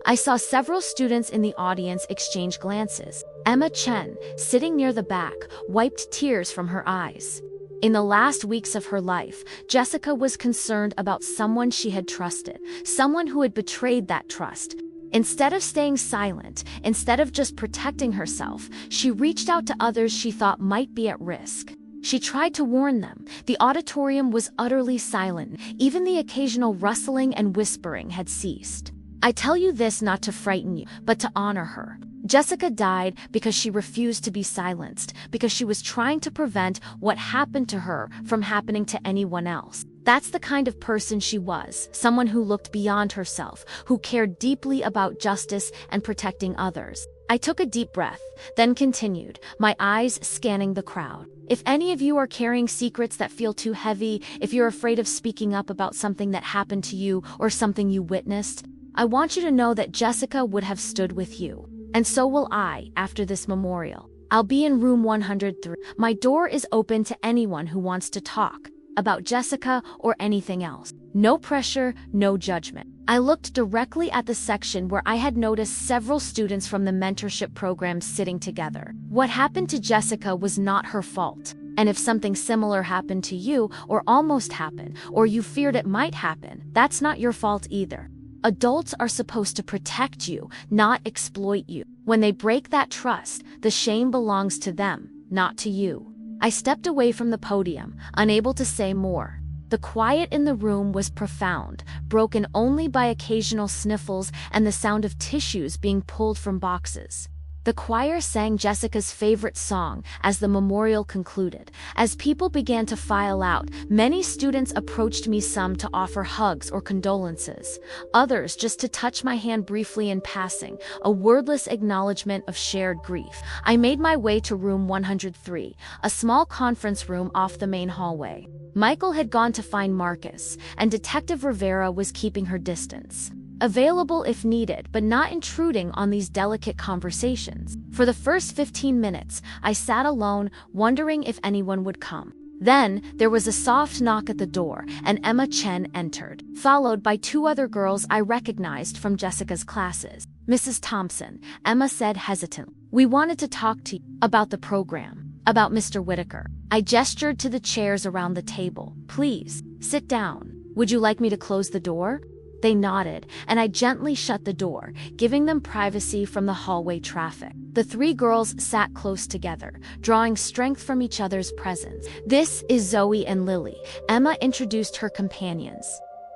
I saw several students in the audience exchange glances. Emma Chen, sitting near the back, wiped tears from her eyes. In the last weeks of her life, Jessica was concerned about someone she had trusted, someone who had betrayed that trust. Instead of staying silent, instead of just protecting herself, she reached out to others she thought might be at risk. She tried to warn them. The auditorium was utterly silent. Even the occasional rustling and whispering had ceased. I tell you this not to frighten you, but to honor her. Jessica died because she refused to be silenced, because she was trying to prevent what happened to her from happening to anyone else. That's the kind of person she was, someone who looked beyond herself, who cared deeply about justice and protecting others. I took a deep breath, then continued, my eyes scanning the crowd. If any of you are carrying secrets that feel too heavy, if you're afraid of speaking up about something that happened to you or something you witnessed, I want you to know that Jessica would have stood with you. And so will I after this memorial. I'll be in room 103. My door is open to anyone who wants to talk about Jessica or anything else. No pressure, no judgment. I looked directly at the section where I had noticed several students from the mentorship program sitting together. What happened to Jessica was not her fault. And if something similar happened to you, or almost happened, or you feared it might happen, that's not your fault either. Adults are supposed to protect you, not exploit you. When they break that trust, the shame belongs to them, not to you. I stepped away from the podium, unable to say more. The quiet in the room was profound, broken only by occasional sniffles and the sound of tissues being pulled from boxes. The choir sang Jessica's favorite song as the memorial concluded. As people began to file out, many students approached me, some to offer hugs or condolences, others just to touch my hand briefly in passing, a wordless acknowledgement of shared grief. I made my way to room 103, a small conference room off the main hallway. Michael had gone to find Marcus, and Detective Rivera was keeping her distance. Available if needed, but not intruding on these delicate conversations. For the first 15 minutes, I sat alone, wondering if anyone would come. Then, there was a soft knock at the door, and Emma Chen entered, followed by two other girls I recognized from Jessica's classes. Mrs. Thompson, Emma said hesitantly. We wanted to talk to you about the program, about Mr. Whitaker. I gestured to the chairs around the table. Please, sit down. Would you like me to close the door? They nodded, and I gently shut the door, giving them privacy from the hallway traffic. The three girls sat close together, drawing strength from each other's presence. This is Zoe and Lily. Emma introduced her companions.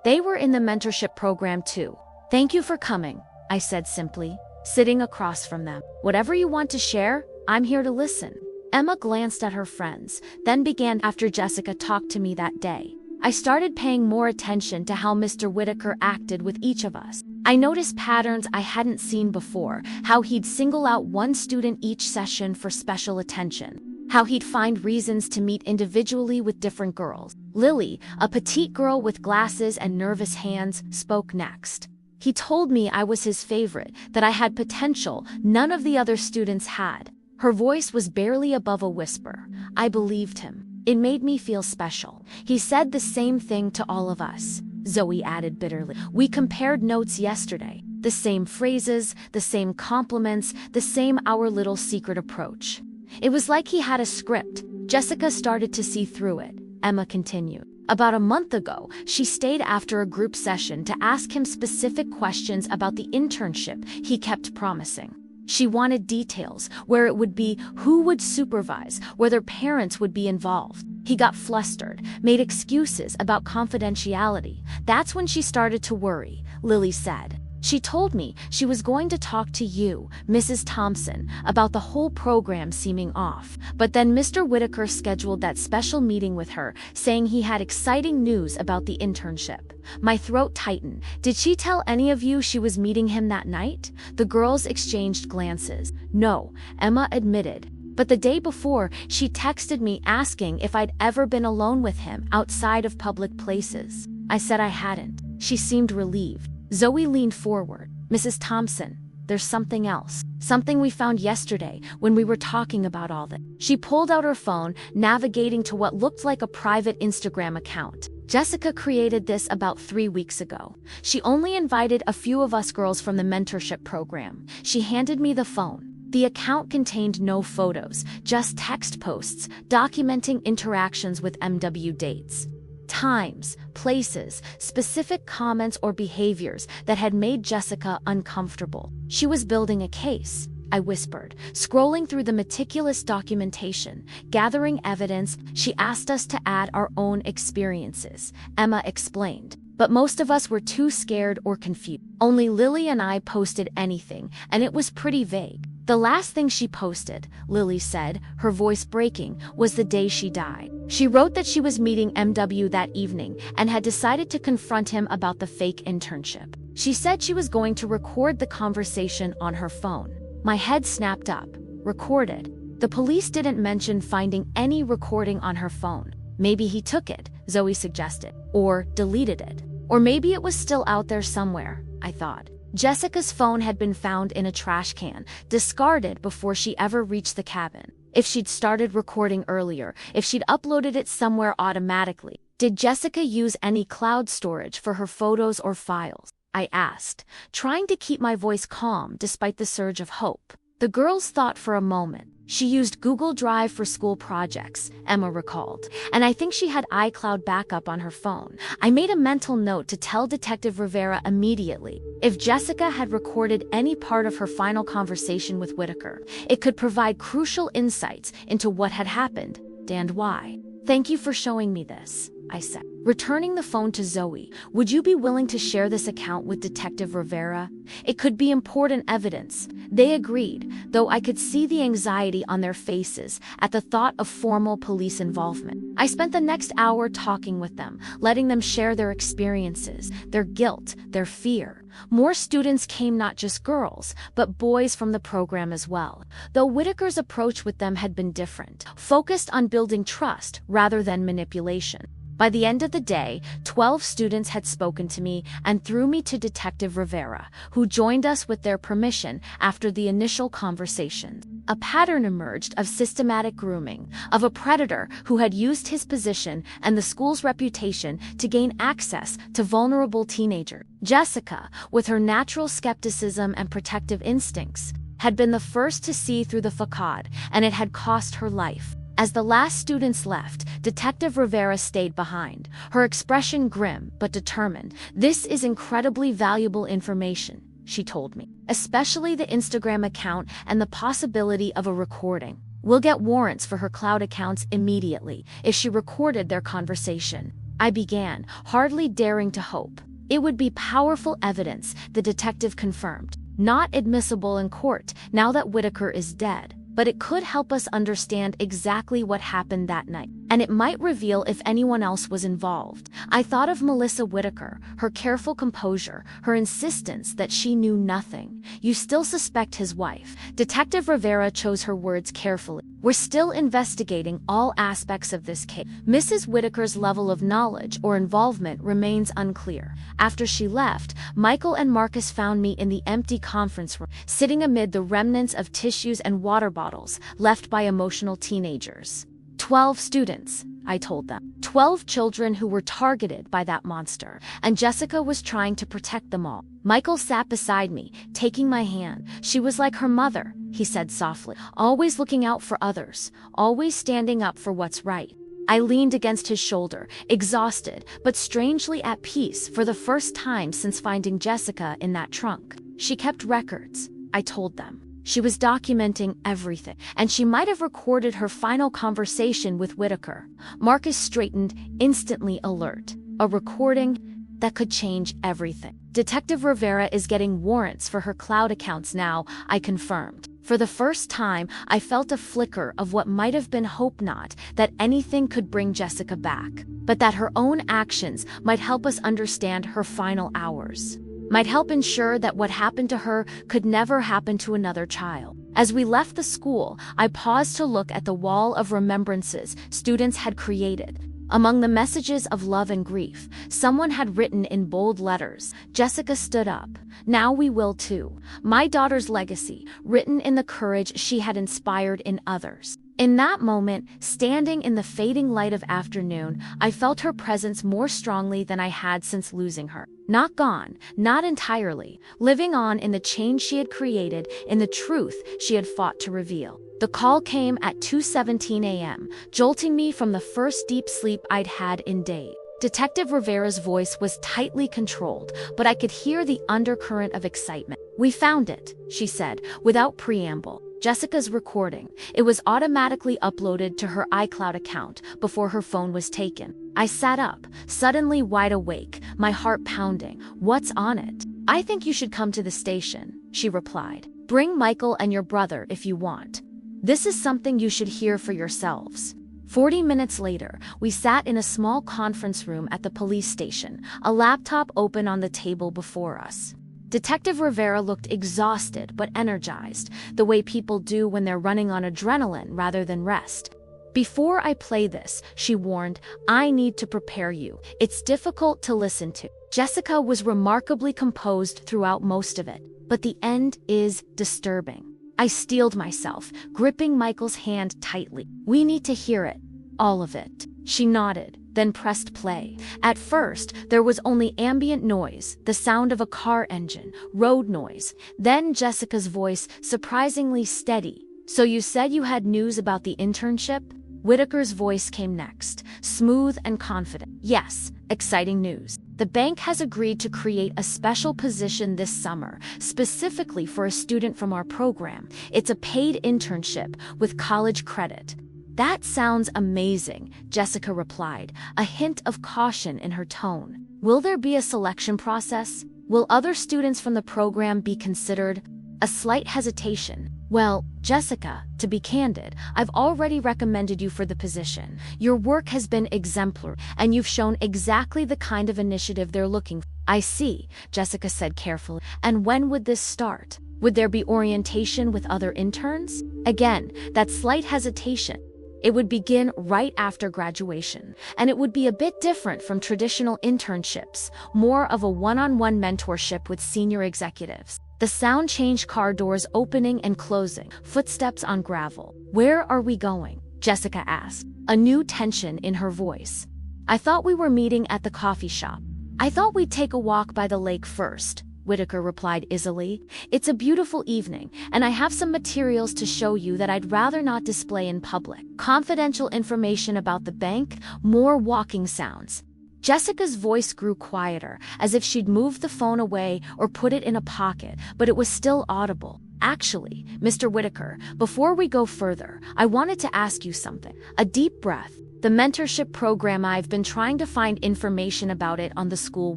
They were in the mentorship program too. Thank you for coming, I said simply, sitting across from them. Whatever you want to share, I'm here to listen. Emma glanced at her friends, then began. After Jessica talked to me that day, I started paying more attention to how Mr. Whitaker acted with each of us. I noticed patterns I hadn't seen before, how he'd single out one student each session for special attention, how he'd find reasons to meet individually with different girls. Lily, a petite girl with glasses and nervous hands, spoke next. He told me I was his favorite, that I had potential none of the other students had. Her voice was barely above a whisper. I believed him. It made me feel special. He said the same thing to all of us, Zoe added bitterly. We compared notes yesterday. The same phrases, the same compliments, the same our little secret approach. It was like he had a script. Jessica started to see through it, Emma continued. About a month ago, she stayed after a group session to ask him specific questions about the internship he kept promising. She wanted details, where it would be, who would supervise, whether parents would be involved. He got flustered, made excuses about confidentiality. That's when she started to worry, Lily said. She told me she was going to talk to you, Mrs. Thompson, about the whole program seeming off. But then Mr. Whitaker scheduled that special meeting with her, saying he had exciting news about the internship. My throat tightened. Did she tell any of you she was meeting him that night? The girls exchanged glances. No, Emma admitted. But the day before, she texted me asking if I'd ever been alone with him outside of public places. I said I hadn't. She seemed relieved. Zoe leaned forward. Mrs. Thompson, there's something else. Something we found yesterday when we were talking about all this. She pulled out her phone, navigating to what looked like a private Instagram account. Jessica created this about 3 weeks ago. She only invited a few of us girls from the mentorship program. She handed me the phone. The account contained no photos, just text posts documenting interactions with MW dates. Times, places, specific comments or behaviors that had made Jessica uncomfortable. She was building a case, I whispered, scrolling through the meticulous documentation, gathering evidence. She asked us to add our own experiences, Emma explained. But most of us were too scared or confused. Only Lily and I posted anything, and it was pretty vague. The last thing she posted, Lily said, her voice breaking, was the day she died. She wrote that she was meeting MW that evening and had decided to confront him about the fake internship. She said she was going to record the conversation on her phone. My head snapped up. Recorded. The police didn't mention finding any recording on her phone. Maybe he took it, Zoe suggested, or deleted it. Or maybe it was still out there somewhere, I thought. Jessica's phone had been found in a trash can, discarded before she ever reached the cabin. If she'd started recording earlier, if she'd uploaded it somewhere automatically. Did Jessica use any cloud storage for her photos or files? I asked, trying to keep my voice calm despite the surge of hope. The girls thought for a moment. She used Google Drive for school projects, Emma recalled, and I think she had iCloud backup on her phone. I made a mental note to tell Detective Rivera immediately. If Jessica had recorded any part of her final conversation with Whitaker, it could provide crucial insights into what had happened and why. Thank you for showing me this, I said. Returning the phone to Zoe, would you be willing to share this account with Detective Rivera? It could be important evidence. They agreed, though I could see the anxiety on their faces at the thought of formal police involvement. I spent the next hour talking with them, letting them share their experiences, their guilt, their fear. More students came, not just girls, but boys from the program as well. Though Whitaker's approach with them had been different, focused on building trust rather than manipulation. By the end of the day, 12 students had spoken to me and threw me to Detective Rivera, who joined us with their permission after the initial conversation. A pattern emerged of systematic grooming, of a predator who had used his position and the school's reputation to gain access to vulnerable teenagers. Jessica, with her natural skepticism and protective instincts, had been the first to see through the facade, and it had cost her life. As the last students left, Detective Rivera stayed behind, her expression grim but determined. This is incredibly valuable information, she told me, especially the Instagram account and the possibility of a recording. We'll get warrants for her cloud accounts immediately if she recorded their conversation. I began, hardly daring to hope. It would be powerful evidence, the detective confirmed. Not admissible in court now that Whitaker is dead. But it could help us understand exactly what happened that night, and it might reveal if anyone else was involved. I thought of Melissa Whitaker, her careful composure, her insistence that she knew nothing. You still suspect his wife. Detective Rivera chose her words carefully. We're still investigating all aspects of this case. Mrs. Whitaker's level of knowledge or involvement remains unclear. After she left, Michael and Marcus found me in the empty conference room, sitting amid the remnants of tissues and water bottles left by emotional teenagers. 12 students, I told them. 12 children who were targeted by that monster, and Jessica was trying to protect them all. Michael sat beside me, taking my hand. She was like her mother, he said softly, always looking out for others, always standing up for what's right. I leaned against his shoulder, exhausted, but strangely at peace for the first time since finding Jessica in that trunk. She kept records, I told them. She was documenting everything, and she might have recorded her final conversation with Whitaker. Marcus straightened, instantly alert. A recording? that could change everything. Detective Rivera is getting warrants for her cloud accounts now, I confirmed. For the first time, I felt a flicker of what might have been hope, not that anything could bring Jessica back, but that her own actions might help us understand her final hours. Might help ensure that what happened to her could never happen to another child. As we left the school, I paused to look at the wall of remembrances students had created. Among the messages of love and grief, someone had written in bold letters, "Jessica stood up. Now we will too." My daughter's legacy, written in the courage she had inspired in others. In that moment, standing in the fading light of afternoon, I felt her presence more strongly than I had since losing her. Not gone, not entirely, living on in the change she had created, in the truth she had fought to reveal. The call came at 2:17 a.m., jolting me from the first deep sleep I'd had in days. Detective Rivera's voice was tightly controlled, but I could hear the undercurrent of excitement. "We found it," she said, without preamble. "Jessica's recording. It was automatically uploaded to her iCloud account before her phone was taken." I sat up, suddenly wide awake, my heart pounding. "What's on it?" "I think you should come to the station," she replied. "Bring Michael and your brother if you want. This is something you should hear for yourselves." 40 minutes later, we sat in a small conference room at the police station, a laptop open on the table before us. Detective Rivera looked exhausted but energized, the way people do when they're running on adrenaline rather than rest. "Before I play this," she warned, "I need to prepare you. It's difficult to listen to." Jessica was remarkably composed throughout most of it, but the end is disturbing. I steeled myself, gripping Michael's hand tightly. "We need to hear it. All of it." She nodded, then pressed play. At first, there was only ambient noise, the sound of a car engine, road noise. Then Jessica's voice, surprisingly steady. "So you said you had news about the internship?" Whitaker's voice came next, smooth and confident. "Yes, exciting news. The bank has agreed to create a special position this summer, specifically for a student from our program. It's a paid internship with college credit." "That sounds amazing," Jessica replied, a hint of caution in her tone. "Will there be a selection process? Will other students from the program be considered?" A slight hesitation. "Well, Jessica, to be candid, I've already recommended you for the position. Your work has been exemplary, and you've shown exactly the kind of initiative they're looking for." "I see," Jessica said carefully. "And when would this start? Would there be orientation with other interns?" Again, that slight hesitation. "It would begin right after graduation, and it would be a bit different from traditional internships, more of a one-on-one mentorship with senior executives." The sound changed, car doors opening and closing, footsteps on gravel. "Where are we going?" Jessica asked, a new tension in her voice. "I thought we were meeting at the coffee shop." "I thought we'd take a walk by the lake first," Whitaker replied easily. "It's a beautiful evening, and I have some materials to show you that I'd rather not display in public. Confidential information about the bank, more walking sounds." Jessica's voice grew quieter, as if she'd moved the phone away or put it in a pocket, but it was still audible. "Actually, Mr. Whitaker, before we go further, I wanted to ask you something." A deep breath. "The mentorship program, I've been trying to find information about it on the school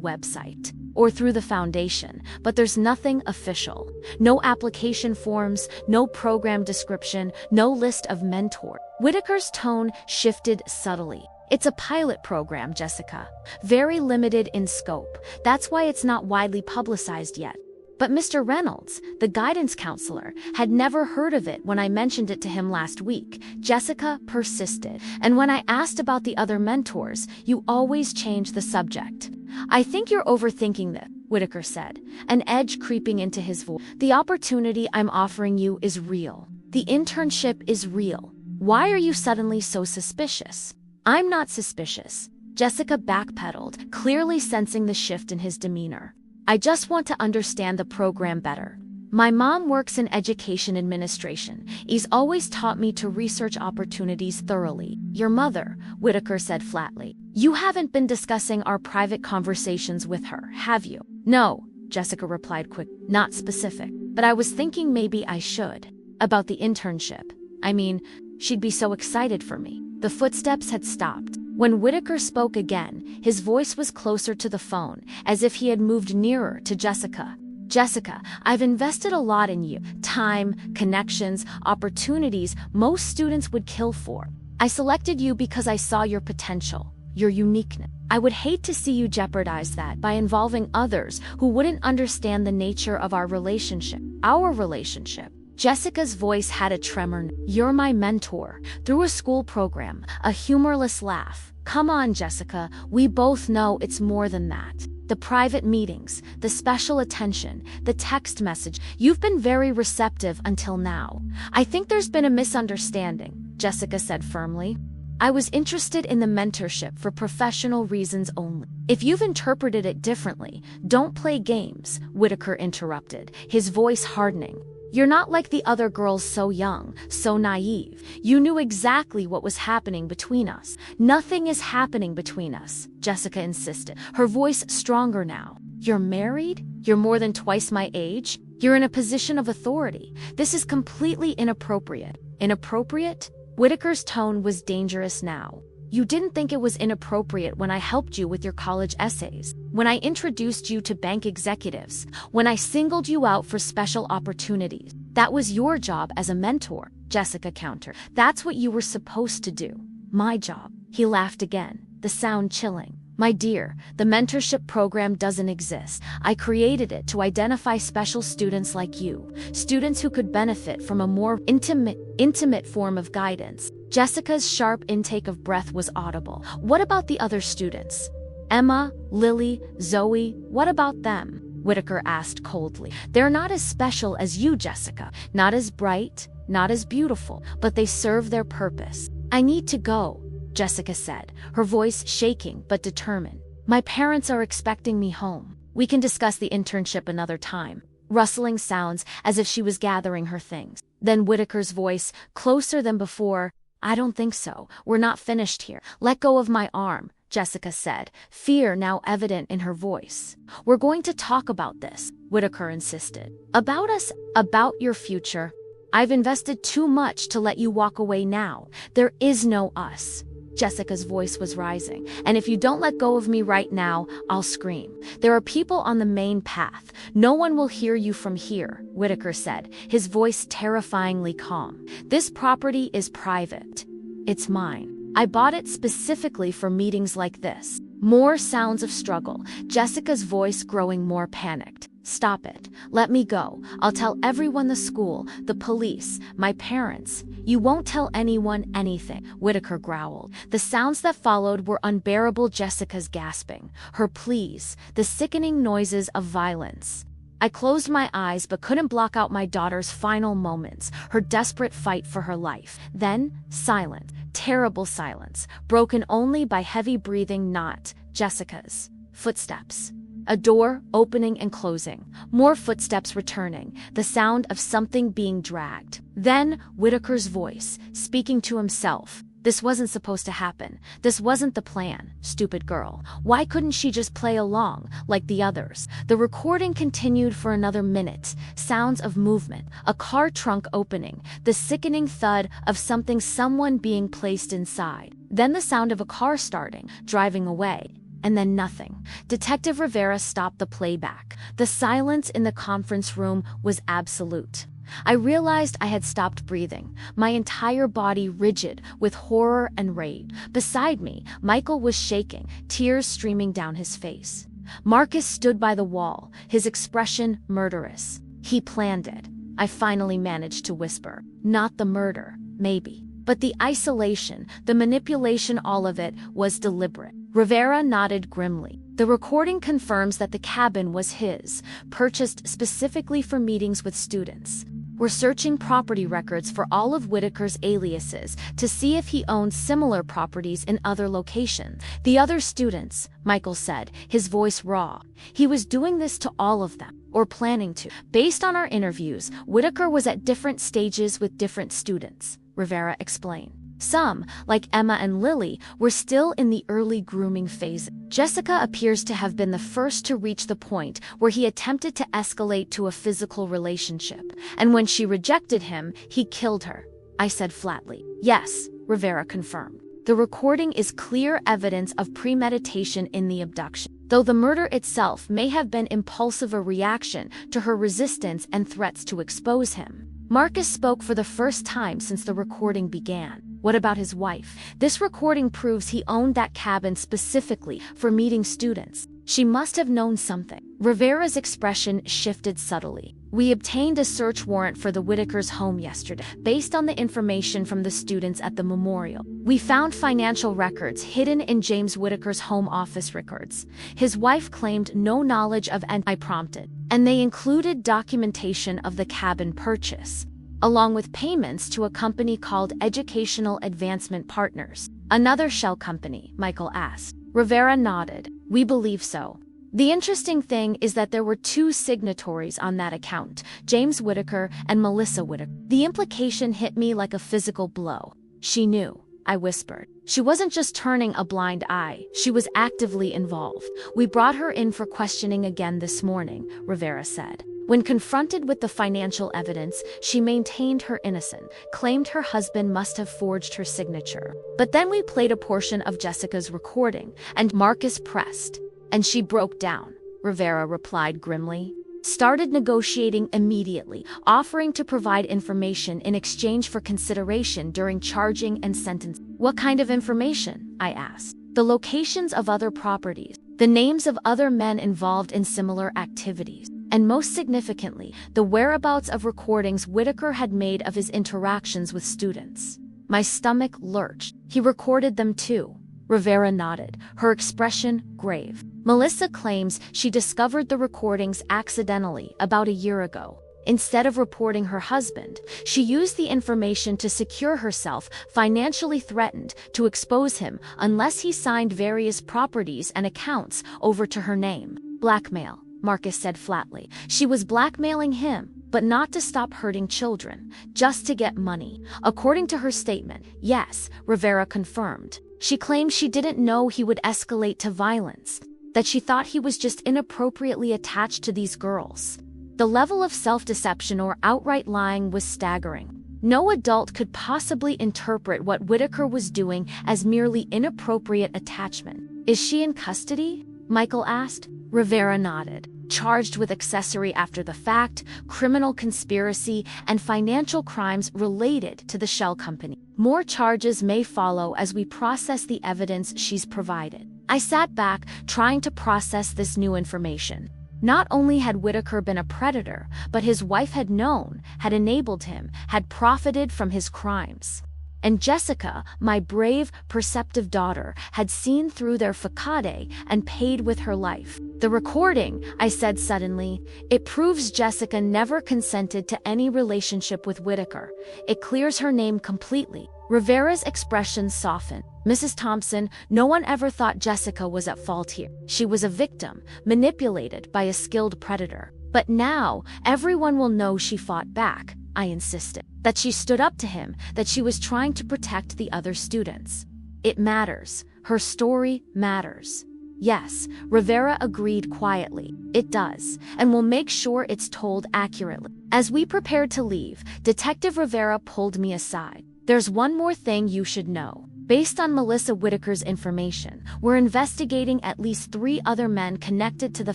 website or through the foundation, but there's nothing official. No application forms, no program description, no list of mentors." Whitaker's tone shifted subtly. "It's a pilot program, Jessica. Very limited in scope. That's why it's not widely publicized yet." But Mr. Reynolds, the guidance counselor, had never heard of it when I mentioned it to him last week. Jessica persisted. "And when I asked about the other mentors, you always change the subject." "I think you're overthinking this," Whitaker said, an edge creeping into his voice. "The opportunity I'm offering you is real. The internship is real. Why are you suddenly so suspicious?" "I'm not suspicious." Jessica backpedaled, clearly sensing the shift in his demeanor. "I just want to understand the program better. My mom works in education administration. He's always taught me to research opportunities thoroughly." "Your mother," Whitaker said flatly. "You haven't been discussing our private conversations with her, have you?" "No," Jessica replied quickly. "Not specific. But I was thinking maybe I should. About the internship. I mean, she'd be so excited for me." The footsteps had stopped. When Whitaker spoke again, his voice was closer to the phone, as if he had moved nearer to Jessica. Jessica, I've invested a lot in you. Time, connections, opportunities most students would kill for. I selected you because I saw your potential, your uniqueness. I would hate to see you jeopardize that by involving others who wouldn't understand the nature of our relationship. Our relationship. Jessica's voice had a tremor. You're my mentor. Through a school program, a humorless laugh. Come on, Jessica, we both know it's more than that. The private meetings, the special attention, the text message. You've been very receptive until now. I think there's been a misunderstanding, Jessica said firmly. I was interested in the mentorship for professional reasons only. If you've interpreted it differently, don't play games, Whitaker interrupted, his voice hardening. You're not like the other girls, so young, so naive. You knew exactly what was happening between us. Nothing is happening between us, Jessica insisted, her voice stronger now. You're married? You're more than twice my age? You're in a position of authority. This is completely inappropriate. Inappropriate? Whitaker's tone was dangerous now. You didn't think it was inappropriate when I helped you with your college essays, when I introduced you to bank executives, when I singled you out for special opportunities. That was your job as a mentor, Jessica countered. That's what you were supposed to do. My job. He laughed again, the sound chilling. My dear, the mentorship program doesn't exist. I created it to identify special students like you, students who could benefit from a more intimate form of guidance. Jessica's sharp intake of breath was audible. What about the other students? Emma, Lily, Zoe, what about them? Whitaker asked coldly. They're not as special as you, Jessica. Not as bright, not as beautiful, but they serve their purpose. I need to go, Jessica said, her voice shaking but determined. My parents are expecting me home. We can discuss the internship another time. Rustling sounds as if she was gathering her things. Then Whitaker's voice, closer than before. I don't think so. We're not finished here. Let go of my arm, Jessica said, fear now evident in her voice. We're going to talk about this, Whitaker insisted. About us, about your future. I've invested too much to let you walk away now. There is no us. Jessica's voice was rising. And if you don't let go of me right now, I'll scream. There are people on the main path. No one will hear you from here, Whitaker said, his voice terrifyingly calm. This property is private. It's mine. I bought it specifically for meetings like this. More sounds of struggle, Jessica's voice growing more panicked. Stop it. Let me go. I'll tell everyone, the school, the police, my parents. You won't tell anyone anything, Whitaker growled. The sounds that followed were unbearable. Jessica's gasping, her pleas, the sickening noises of violence. I closed my eyes but couldn't block out my daughter's final moments, her desperate fight for her life. Then, silence, terrible silence, broken only by heavy breathing, not Jessica's. Footsteps. A door opening and closing, more footsteps returning, the sound of something being dragged. Then, Whitaker's voice, speaking to himself. This wasn't supposed to happen. This wasn't the plan, stupid girl. Why couldn't she just play along, like the others? The recording continued for another minute. Sounds of movement, a car trunk opening, the sickening thud of someone being placed inside. Then the sound of a car starting, driving away. And then nothing. Detective Rivera stopped the playback. The silence in the conference room was absolute. I realized I had stopped breathing, my entire body rigid with horror and rage. Beside me, Michael was shaking, tears streaming down his face. Marcus stood by the wall, his expression murderous. He planned it. I finally managed to whisper. Not the murder, maybe. But the isolation, the manipulation, all of it was deliberate. Rivera nodded grimly. The recording confirms that the cabin was his, purchased specifically for meetings with students. We're searching property records for all of Whitaker's aliases to see if he owned similar properties in other locations. The other students, Michael said, his voice raw. He was doing this to all of them, or planning to. Based on our interviews, Whitaker was at different stages with different students, Rivera explained. Some, like Emma and Lily, were still in the early grooming phase. Jessica appears to have been the first to reach the point where he attempted to escalate to a physical relationship. And when she rejected him, he killed her. I said flatly. Yes, Rivera confirmed. The recording is clear evidence of premeditation in the abduction, though the murder itself may have been impulsive, a reaction to her resistance and threats to expose him. Marcus spoke for the first time since the recording began. What about his wife? This recording proves he owned that cabin specifically for meeting students. She must have known something. Rivera's expression shifted subtly. We obtained a search warrant for the Whitakers' home yesterday, based on the information from the students at the memorial. We found financial records hidden in James Whitaker's home office records. His wife claimed no knowledge of, and I prompted, and they included documentation of the cabin purchase, along with payments to a company called Educational Advancement Partners. Another shell company, Michael asked. Rivera nodded. We believe so. The interesting thing is that there were two signatories on that account, James Whitaker and Melissa Whitaker. The implication hit me like a physical blow. She knew, I whispered. She wasn't just turning a blind eye, she was actively involved. We brought her in for questioning again this morning, Rivera said. When confronted with the financial evidence, she maintained her innocence, claimed her husband must have forged her signature. But then we played a portion of Jessica's recording, and Marcus pressed. And she broke down, Rivera replied grimly. Started negotiating immediately, offering to provide information in exchange for consideration during charging and sentencing. What kind of information? I asked. The locations of other properties, the names of other men involved in similar activities, and most significantly, the whereabouts of recordings Whitaker had made of his interactions with students. My stomach lurched. He recorded them too. Rivera nodded, her expression grave. Melissa claims she discovered the recordings accidentally about a year ago. Instead of reporting her husband, she used the information to secure herself, financially threatened to expose him unless he signed various properties and accounts over to her name. Blackmail, Marcus said flatly. She was blackmailing him, but not to stop hurting children, just to get money. According to her statement, yes, Rivera confirmed. She claimed she didn't know he would escalate to violence, that she thought he was just inappropriately attached to these girls. The level of self-deception or outright lying was staggering. No adult could possibly interpret what Whitaker was doing as merely inappropriate attachment. Is she in custody? Michael asked. Rivera nodded. Charged with accessory after the fact, criminal conspiracy, and financial crimes related to the shell company. More charges may follow as we process the evidence she's provided. I sat back, trying to process this new information. Not only had Whitaker been a predator, but his wife had known, had enabled him, had profited from his crimes. And Jessica, my brave, perceptive daughter, had seen through their facade and paid with her life. The recording, I said suddenly, it proves Jessica never consented to any relationship with Whitaker. It clears her name completely. Rivera's expression softened. Mrs. Thompson, no one ever thought Jessica was at fault here. She was a victim, manipulated by a skilled predator. But now, everyone will know she fought back, I insisted. That she stood up to him, that she was trying to protect the other students. It matters. Her story matters. Yes, Rivera agreed quietly. It does, and we'll make sure it's told accurately. As we prepared to leave, Detective Rivera pulled me aside. There's one more thing you should know. Based on Melissa Whitaker's information, we're investigating at least 3 other men connected to the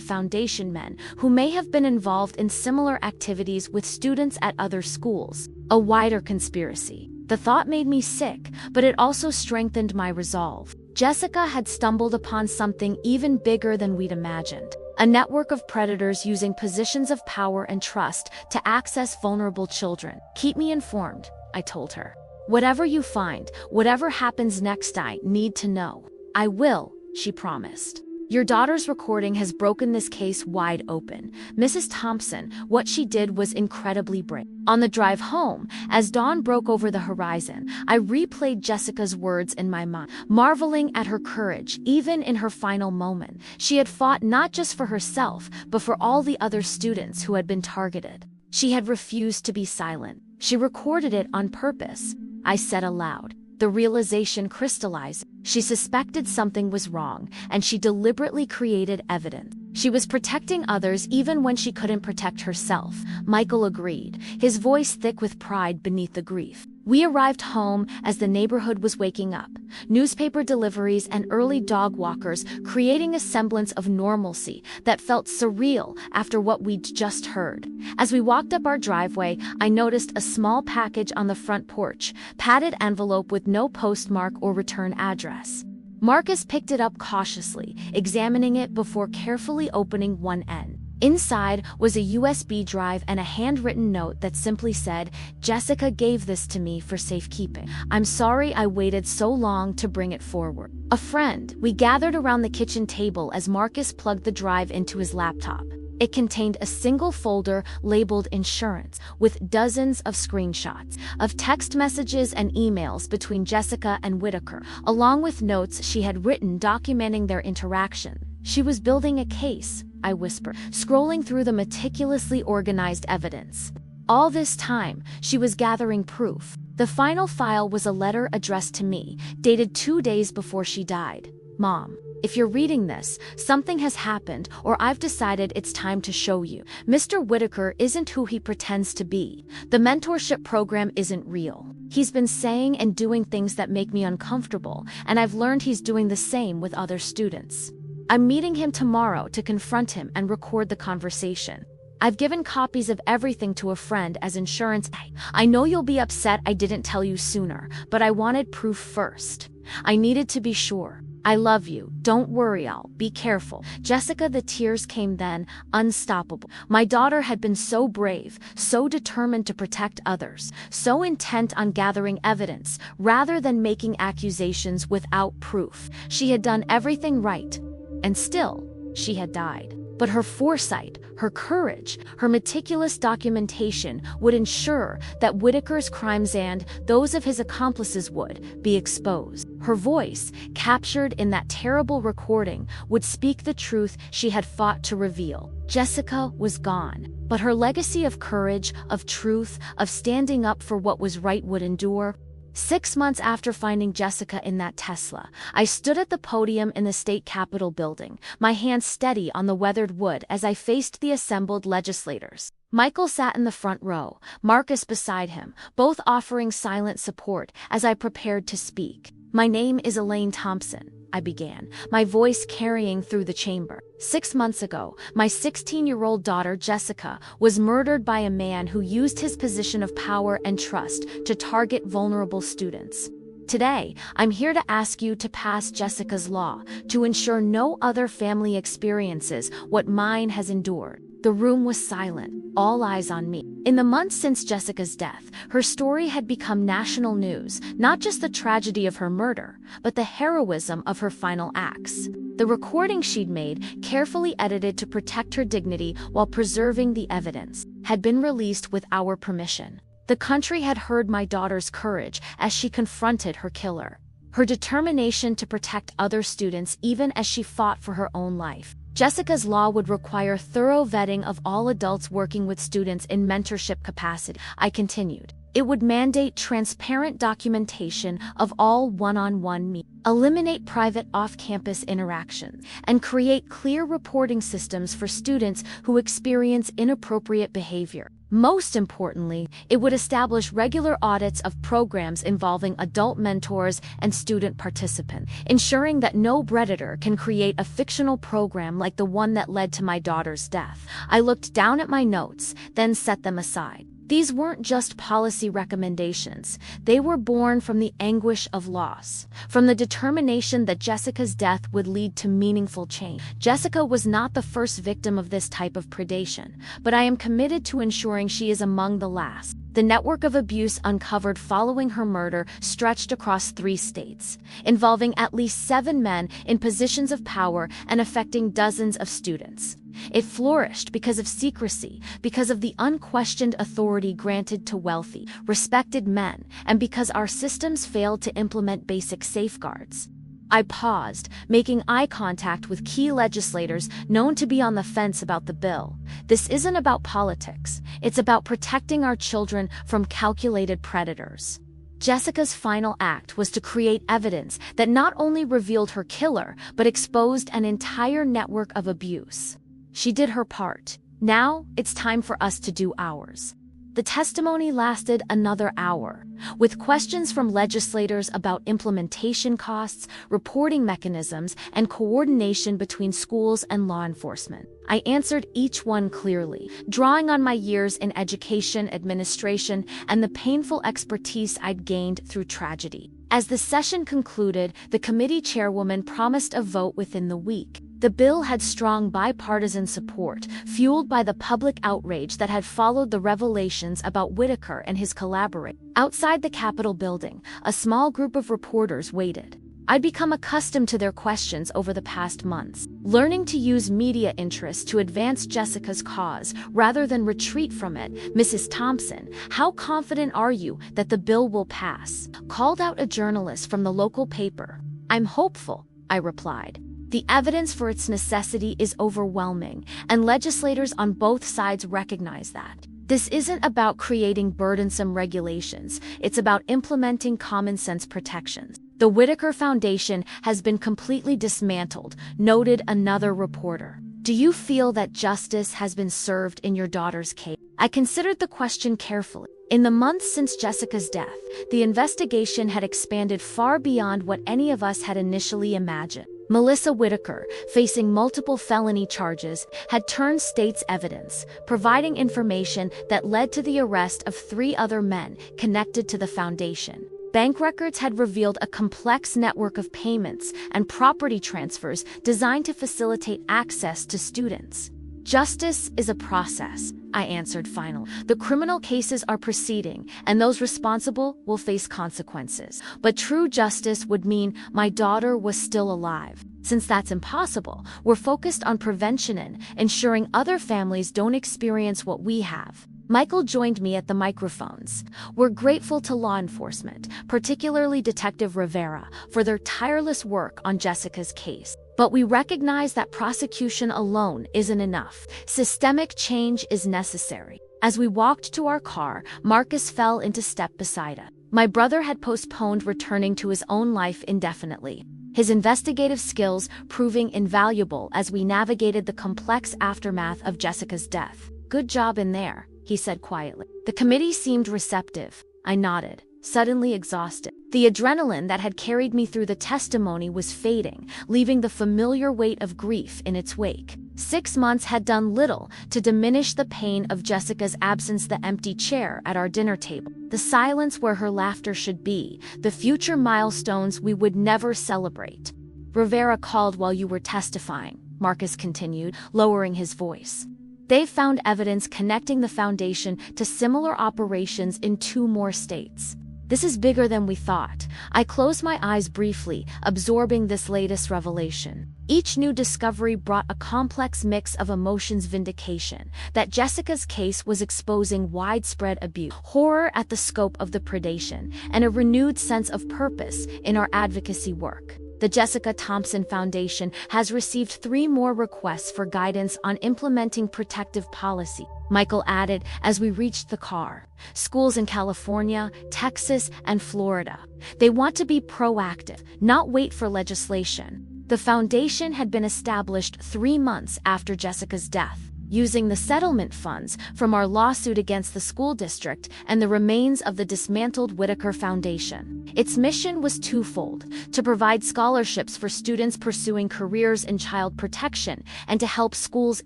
Foundation men who may have been involved in similar activities with students at other schools. A wider conspiracy. The thought made me sick, but it also strengthened my resolve. Jessica had stumbled upon something even bigger than we'd imagined. A network of predators using positions of power and trust to access vulnerable children. Keep me informed, I told her. Whatever you find, whatever happens next, I need to know. I will, she promised. Your daughter's recording has broken this case wide open. Mrs. Thompson, what she did was incredibly brave. On the drive home, as dawn broke over the horizon, I replayed Jessica's words in my mind, marveling at her courage, even in her final moment. She had fought not just for herself, but for all the other students who had been targeted. She had refused to be silent. She recorded it on purpose. I said aloud. The realization crystallized. She suspected something was wrong, and she deliberately created evidence. She was protecting others even when she couldn't protect herself. Michael agreed, his voice thick with pride beneath the grief. We arrived home as the neighborhood was waking up, newspaper deliveries and early dog walkers creating a semblance of normalcy that felt surreal after what we'd just heard. As we walked up our driveway, I noticed a small package on the front porch, padded envelope with no postmark or return address. Marcus picked it up cautiously, examining it before carefully opening one end. Inside was a USB drive and a handwritten note that simply said, "Jessica gave this to me for safekeeping. I'm sorry I waited so long to bring it forward." A friend, we gathered around the kitchen table as Marcus plugged the drive into his laptop. It contained a single folder labeled insurance with dozens of screenshots of text messages and emails between Jessica and Whitaker, along with notes she had written documenting their interaction. She was building a case, I whispered, scrolling through the meticulously organized evidence. All this time, she was gathering proof. The final file was a letter addressed to me, dated 2 days before she died. "Mom, if you're reading this, something has happened, or I've decided it's time to show you. Mr. Whitaker isn't who he pretends to be. The mentorship program isn't real. He's been saying and doing things that make me uncomfortable, and I've learned he's doing the same with other students. I'm meeting him tomorrow to confront him and record the conversation. I've given copies of everything to a friend as insurance. I know you'll be upset I didn't tell you sooner, but I wanted proof first. I needed to be sure. I love you. Don't worry, I'll be careful." Jessica, the tears came then, unstoppable. My daughter had been so brave, so determined to protect others, so intent on gathering evidence, rather than making accusations without proof. She had done everything right. And still, she had died. But her foresight, her courage, her meticulous documentation would ensure that Whitaker's crimes and those of his accomplices would be exposed. Her voice, captured in that terrible recording, would speak the truth she had fought to reveal. Jessica was gone, but her legacy of courage, of truth, of standing up for what was right would endure. 6 months after finding Jessica in that Tesla, I stood at the podium in the state capitol building, my hands steady on the weathered wood as I faced the assembled legislators. Michael sat in the front row, Marcus beside him, both offering silent support as I prepared to speak. "My name is Elaine Thompson," I began, my voice carrying through the chamber. 6 months ago, my 16-year-old daughter Jessica was murdered by a man who used his position of power and trust to target vulnerable students. Today, I'm here to ask you to pass Jessica's law, to ensure no other family experiences what mine has endured. The room was silent, all eyes on me. In the months since Jessica's death, her story had become national news, not just the tragedy of her murder, but the heroism of her final acts. The recording she'd made, carefully edited to protect her dignity while preserving the evidence, had been released with our permission. The country had heard my daughter's courage as she confronted her killer, her determination to protect other students even as she fought for her own life. Jessica's law would require thorough vetting of all adults working with students in mentorship capacity, I continued. It would mandate transparent documentation of all one-on-one meetings, eliminate private off-campus interactions, and create clear reporting systems for students who experience inappropriate behavior. Most importantly, it would establish regular audits of programs involving adult mentors and student participants, ensuring that no predator can create a fictional program like the one that led to my daughter's death. I looked down at my notes, then set them aside. These weren't just policy recommendations. They were born from the anguish of loss, from the determination that Jessica's death would lead to meaningful change. Jessica was not the first victim of this type of predation, but I am committed to ensuring she is among the last. The network of abuse uncovered following her murder stretched across 3 states, involving at least 7 men in positions of power and affecting dozens of students. It flourished because of secrecy, because of the unquestioned authority granted to wealthy, respected men, and because our systems failed to implement basic safeguards. I paused, making eye contact with key legislators known to be on the fence about the bill. This isn't about politics. It's about protecting our children from calculated predators. Jessica's final act was to create evidence that not only revealed her killer, but exposed an entire network of abuse. She did her part. Now, it's time for us to do ours. The testimony lasted another hour, with questions from legislators about implementation costs, reporting mechanisms, and coordination between schools and law enforcement. I answered each one clearly, drawing on my years in education administration and the painful expertise I'd gained through tragedy. As the session concluded, the committee chairwoman promised a vote within the week. The bill had strong bipartisan support, fueled by the public outrage that had followed the revelations about Whitaker and his collaborators. Outside the Capitol building, a small group of reporters waited. I'd become accustomed to their questions over the past months, learning to use media interest to advance Jessica's cause rather than retreat from it. "Mrs. Thompson, how confident are you that the bill will pass?" called out a journalist from the local paper. "I'm hopeful," I replied. The evidence for its necessity is overwhelming, and legislators on both sides recognize that. This isn't about creating burdensome regulations, it's about implementing common-sense protections. The Whitaker Foundation has been completely dismantled, noted another reporter. "Do you feel that justice has been served in your daughter's case?" I considered the question carefully. In the months since Jessica's death, the investigation had expanded far beyond what any of us had initially imagined. Melissa Whitaker, facing multiple felony charges, had turned state's evidence, providing information that led to the arrest of 3 other men connected to the foundation. Bank records had revealed a complex network of payments and property transfers designed to facilitate access to students. "Justice is a process," I answered finally. "The criminal cases are proceeding, and those responsible will face consequences. But true justice would mean my daughter was still alive. Since that's impossible, we're focused on prevention and ensuring other families don't experience what we have." Michael joined me at the microphones. "We're grateful to law enforcement, particularly Detective Rivera, for their tireless work on Jessica's case. But we recognize that prosecution alone isn't enough. Systemic change is necessary." As we walked to our car, Marcus fell into step beside us. My brother had postponed returning to his own life indefinitely, his investigative skills proving invaluable as we navigated the complex aftermath of Jessica's death. "Good job in there," he said quietly. The committee seemed receptive. I nodded, suddenly exhausted. The adrenaline that had carried me through the testimony was fading, leaving the familiar weight of grief in its wake. 6 months had done little to diminish the pain of Jessica's absence, the empty chair at our dinner table, the silence where her laughter should be, the future milestones we would never celebrate. "Rivera called while you were testifying," Marcus continued, lowering his voice. "They've found evidence connecting the foundation to similar operations in 2 more states. This is bigger than we thought." I closed my eyes briefly, absorbing this latest revelation. Each new discovery brought a complex mix of emotions: vindication that Jessica's case was exposing widespread abuse, horror at the scope of the predation, and a renewed sense of purpose in our advocacy work. The Jessica Thompson Foundation has received 3 more requests for guidance on implementing protective policy, Michael added as we reached the car. "Schools in California, Texas, and Florida. They want to be proactive, not wait for legislation." The foundation had been established 3 months after Jessica's death, using the settlement funds from our lawsuit against the school district and the remains of the dismantled Whitaker Foundation. Its mission was twofold: to provide scholarships for students pursuing careers in child protection and to help schools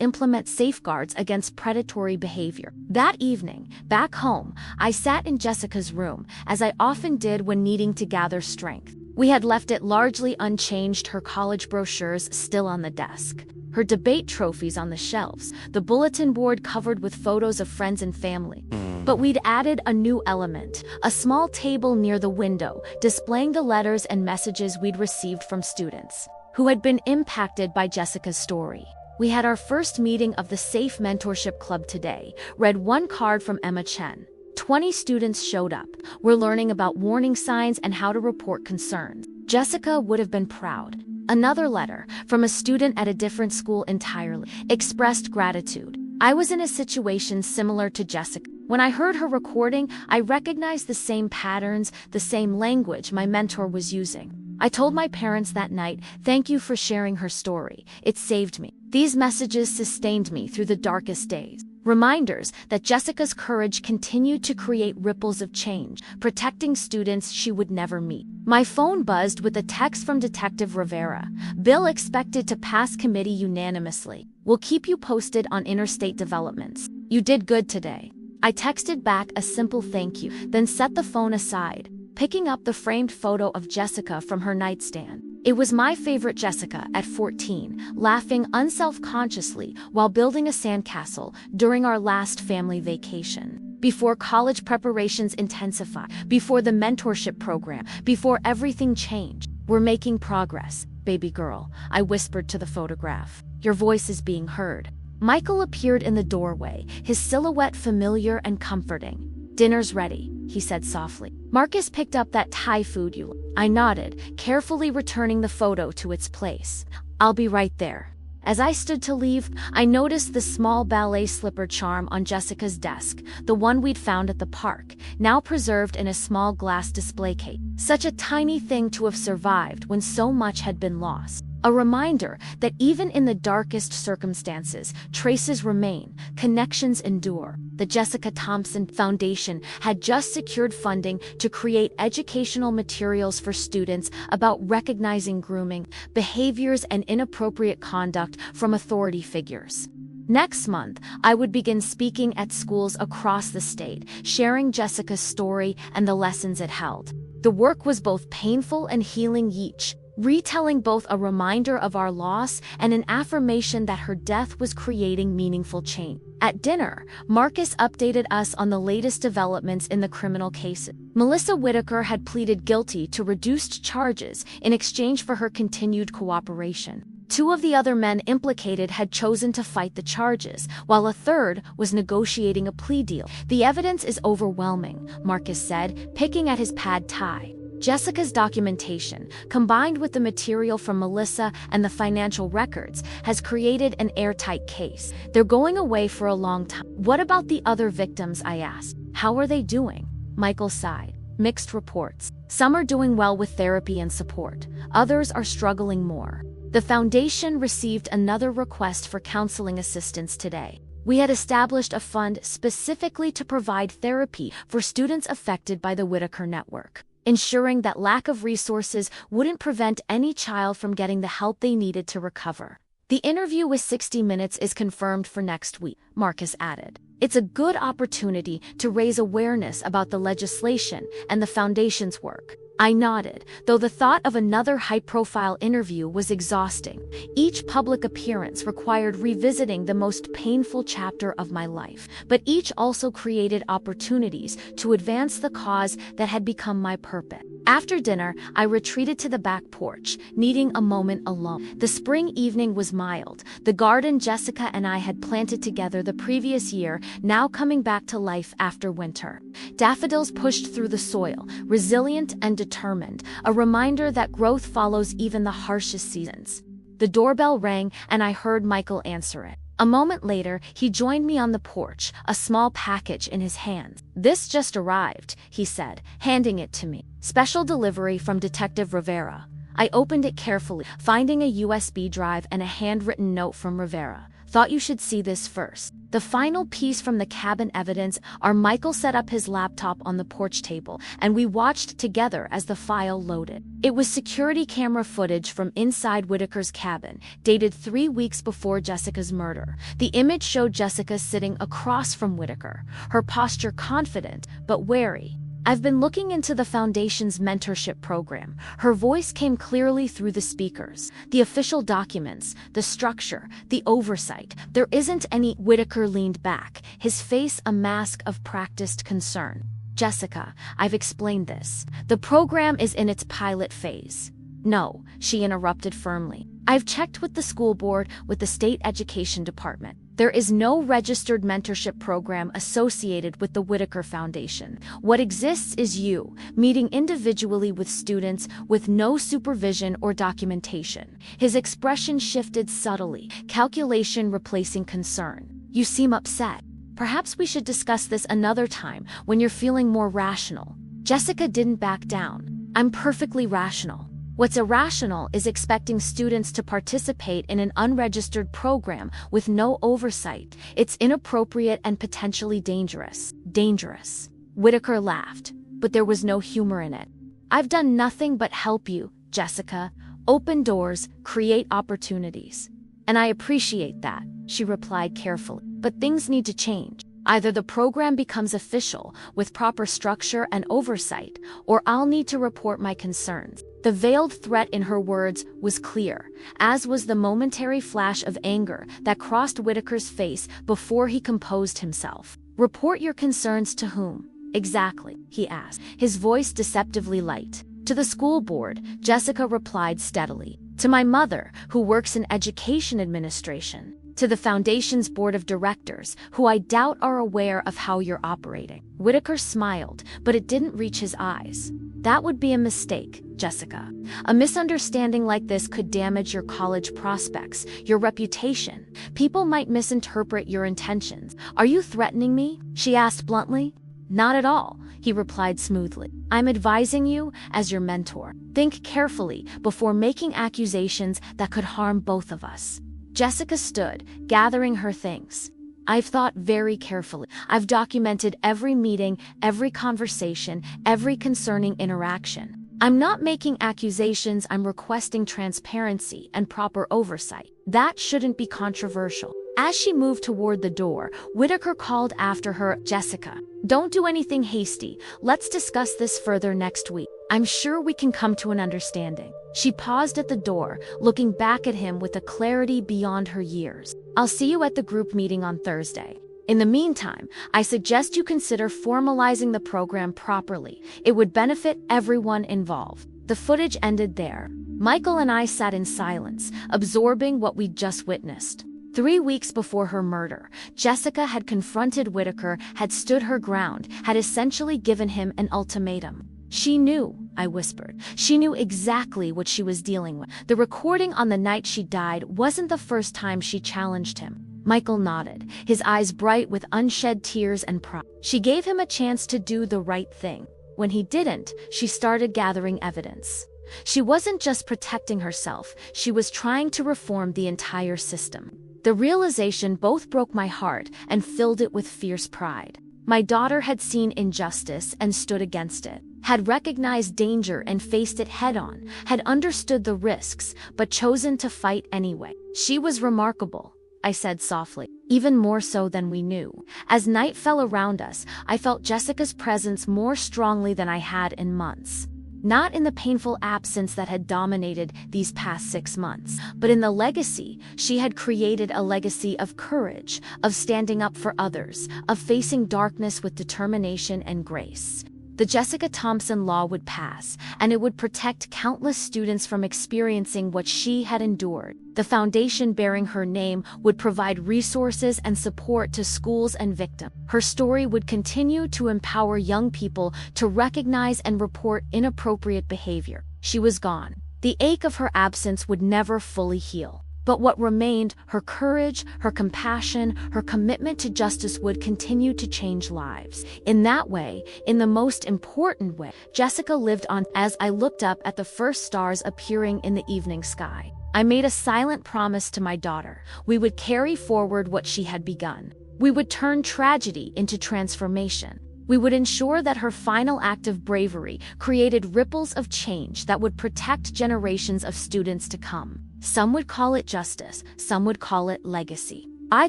implement safeguards against predatory behavior. That evening, back home, I sat in Jessica's room, as I often did when needing to gather strength. We had left it largely unchanged, her college brochures still on the desk, her debate trophies on the shelves, the bulletin board covered with photos of friends and family. But we'd added a new element, a small table near the window, displaying the letters and messages we'd received from students who had been impacted by Jessica's story. "We had our first meeting of the Safe Mentorship Club today," read one card from Emma Chen. 20 students showed up. "We're learning about warning signs and how to report concerns." Jessica would have been proud. Another letter, from a student at a different school entirely, expressed gratitude. "I was in a situation similar to Jessica. When I heard her recording, I recognized the same patterns, the same language my mentor was using. I told my parents that night, 'Thank you for sharing her story. It saved me.' These messages sustained me through the darkest days." Reminders that Jessica's courage continued to create ripples of change, protecting students she would never meet. My phone buzzed with a text from Detective Rivera. Bill expected to pass committee unanimously. We'll keep you posted on interstate developments. You did good today. I texted back a simple thank you, then set the phone aside, picking up the framed photo of Jessica from her nightstand. It was my favorite Jessica at 14, laughing unself-consciously while building a sandcastle during our last family vacation. Before college preparations intensify, before the mentorship program, before everything changed. We're making progress, baby girl, I whispered to the photograph. Your voice is being heard. Michael appeared in the doorway, his silhouette familiar and comforting. Dinner's ready, he said softly. Marcus picked up that Thai food you. I nodded, carefully returning the photo to its place. I'll be right there. As I stood to leave, I noticed the small ballet slipper charm on Jessica's desk, the one we'd found at the park, now preserved in a small glass display case. Such a tiny thing to have survived when so much had been lost. A reminder that even in the darkest circumstances, traces remain, connections endure. The Jessica Thompson Foundation had just secured funding to create educational materials for students about recognizing grooming, behaviors, and inappropriate conduct from authority figures. Next month, I would begin speaking at schools across the state, sharing Jessica's story and the lessons it held. The work was both painful and healing each, retelling both a reminder of our loss and an affirmation that her death was creating meaningful change. At dinner, Marcus updated us on the latest developments in the criminal cases. Melissa Whitaker had pleaded guilty to reduced charges in exchange for her continued cooperation. 2 of the other men implicated had chosen to fight the charges, while a third was negotiating a plea deal. The evidence is overwhelming, Marcus said, picking at his pad thai. Jessica's documentation, combined with the material from Melissa and the financial records, has created an airtight case. They're going away for a long time. What about the other victims? I asked. How are they doing? Michael sighed. Mixed reports. Some are doing well with therapy and support. Others are struggling more. The foundation received another request for counseling assistance today. We had established a fund specifically to provide therapy for students affected by the Whitaker Network, ensuring that lack of resources wouldn't prevent any child from getting the help they needed to recover. The interview with 60 Minutes is confirmed for next week, Marcus added. It's a good opportunity to raise awareness about the legislation and the foundation's work. I nodded, though the thought of another high-profile interview was exhausting. Each public appearance required revisiting the most painful chapter of my life, but each also created opportunities to advance the cause that had become my purpose. After dinner, I retreated to the back porch, needing a moment alone. The spring evening was mild, the garden Jessica and I had planted together the previous year now coming back to life after winter. Daffodils pushed through the soil, resilient and determined, a reminder that growth follows even the harshest seasons. The doorbell rang and I heard Michael answer it. A moment later, he joined me on the porch, a small package in his hands. This just arrived, he said, handing it to me. Special delivery from Detective Rivera. I opened it carefully, finding a USB drive and a handwritten note from Rivera. Thought you should see this first. The final piece from the cabin evidence are Michael set up his laptop on the porch table, and we watched together as the file loaded. It was security camera footage from inside Whitaker's cabin, dated 3 weeks before Jessica's murder. The image showed Jessica sitting across from Whitaker, her posture confident but wary. I've been looking into the Foundation's mentorship program. Her voice came clearly through the speakers. The official documents, the structure, the oversight. There isn't any. Whitaker leaned back, his face a mask of practiced concern. Jessica, I've explained this. The program is in its pilot phase. No, she interrupted firmly. I've checked with the school board, with the state education department. There is no registered mentorship program associated with the Whitaker Foundation. What exists is you, meeting individually with students with no supervision or documentation. His expression shifted subtly, calculation replacing concern. You seem upset. Perhaps we should discuss this another time when you're feeling more rational. Jessica didn't back down. I'm perfectly rational. What's irrational is expecting students to participate in an unregistered program with no oversight. It's inappropriate and potentially dangerous. Dangerous. Whitaker laughed, but there was no humor in it. I've done nothing but help you, Jessica. Open doors, create opportunities. And I appreciate that, she replied carefully. But things need to change. Either the program becomes official, with proper structure and oversight, or I'll need to report my concerns. The veiled threat in her words was clear, as was the momentary flash of anger that crossed Whitaker's face before he composed himself. Report your concerns to whom? Exactly, he asked, his voice deceptively light. To the school board, Jessica replied steadily. To my mother, who works in education administration. To the Foundation's board of directors, who I doubt are aware of how you're operating. Whitaker smiled, but it didn't reach his eyes. That would be a mistake, Jessica. A misunderstanding like this could damage your college prospects, your reputation. People might misinterpret your intentions. Are you threatening me? She asked bluntly. Not at all, he replied smoothly. I'm advising you as your mentor. Think carefully before making accusations that could harm both of us. Jessica stood, gathering her things. I've thought very carefully. I've documented every meeting, every conversation, every concerning interaction. I'm not making accusations, I'm requesting transparency and proper oversight. That shouldn't be controversial. As she moved toward the door, Whitaker called after her, Jessica, don't do anything hasty. Let's discuss this further next week. I'm sure we can come to an understanding. She paused at the door, looking back at him with a clarity beyond her years. I'll see you at the group meeting on Thursday. In the meantime, I suggest you consider formalizing the program properly. It would benefit everyone involved. The footage ended there. Michael and I sat in silence, absorbing what we'd just witnessed. 3 weeks before her murder, Jessica had confronted Whitaker, had stood her ground, had essentially given him an ultimatum. She knew, I whispered. She knew exactly what she was dealing with. The recording on the night she died wasn't the first time she challenged him. Michael nodded, his eyes bright with unshed tears and pride. She gave him a chance to do the right thing. When he didn't, she started gathering evidence. She wasn't just protecting herself, she was trying to reform the entire system. The realization both broke my heart and filled it with fierce pride. My daughter had seen injustice and stood against it, had recognized danger and faced it head-on, had understood the risks, but chosen to fight anyway. She was remarkable, I said softly, even more so than we knew. As night fell around us, I felt Jessica's presence more strongly than I had in months. Not in the painful absence that had dominated these past 6 months, but in the legacy. She had created a legacy of courage, of standing up for others, of facing darkness with determination and grace. The Jessica Thompson law would pass, and it would protect countless students from experiencing what she had endured. The foundation bearing her name would provide resources and support to schools and victims. Her story would continue to empower young people to recognize and report inappropriate behavior. She was gone. The ache of her absence would never fully heal. But what remained, her courage, her compassion, her commitment to justice would continue to change lives. In that way, in the most important way, Jessica lived on. As I looked up at the first stars appearing in the evening sky, I made a silent promise to my daughter. We would carry forward what she had begun. We would turn tragedy into transformation. We would ensure that her final act of bravery created ripples of change that would protect generations of students to come. Some would call it justice, some would call it legacy. I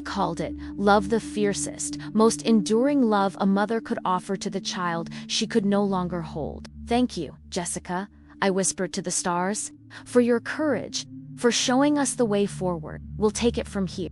called it love, the fiercest, most enduring love a mother could offer to the child she could no longer hold. Thank you, Jessica, I whispered to the stars, for your courage, for showing us the way forward. We'll take it from here.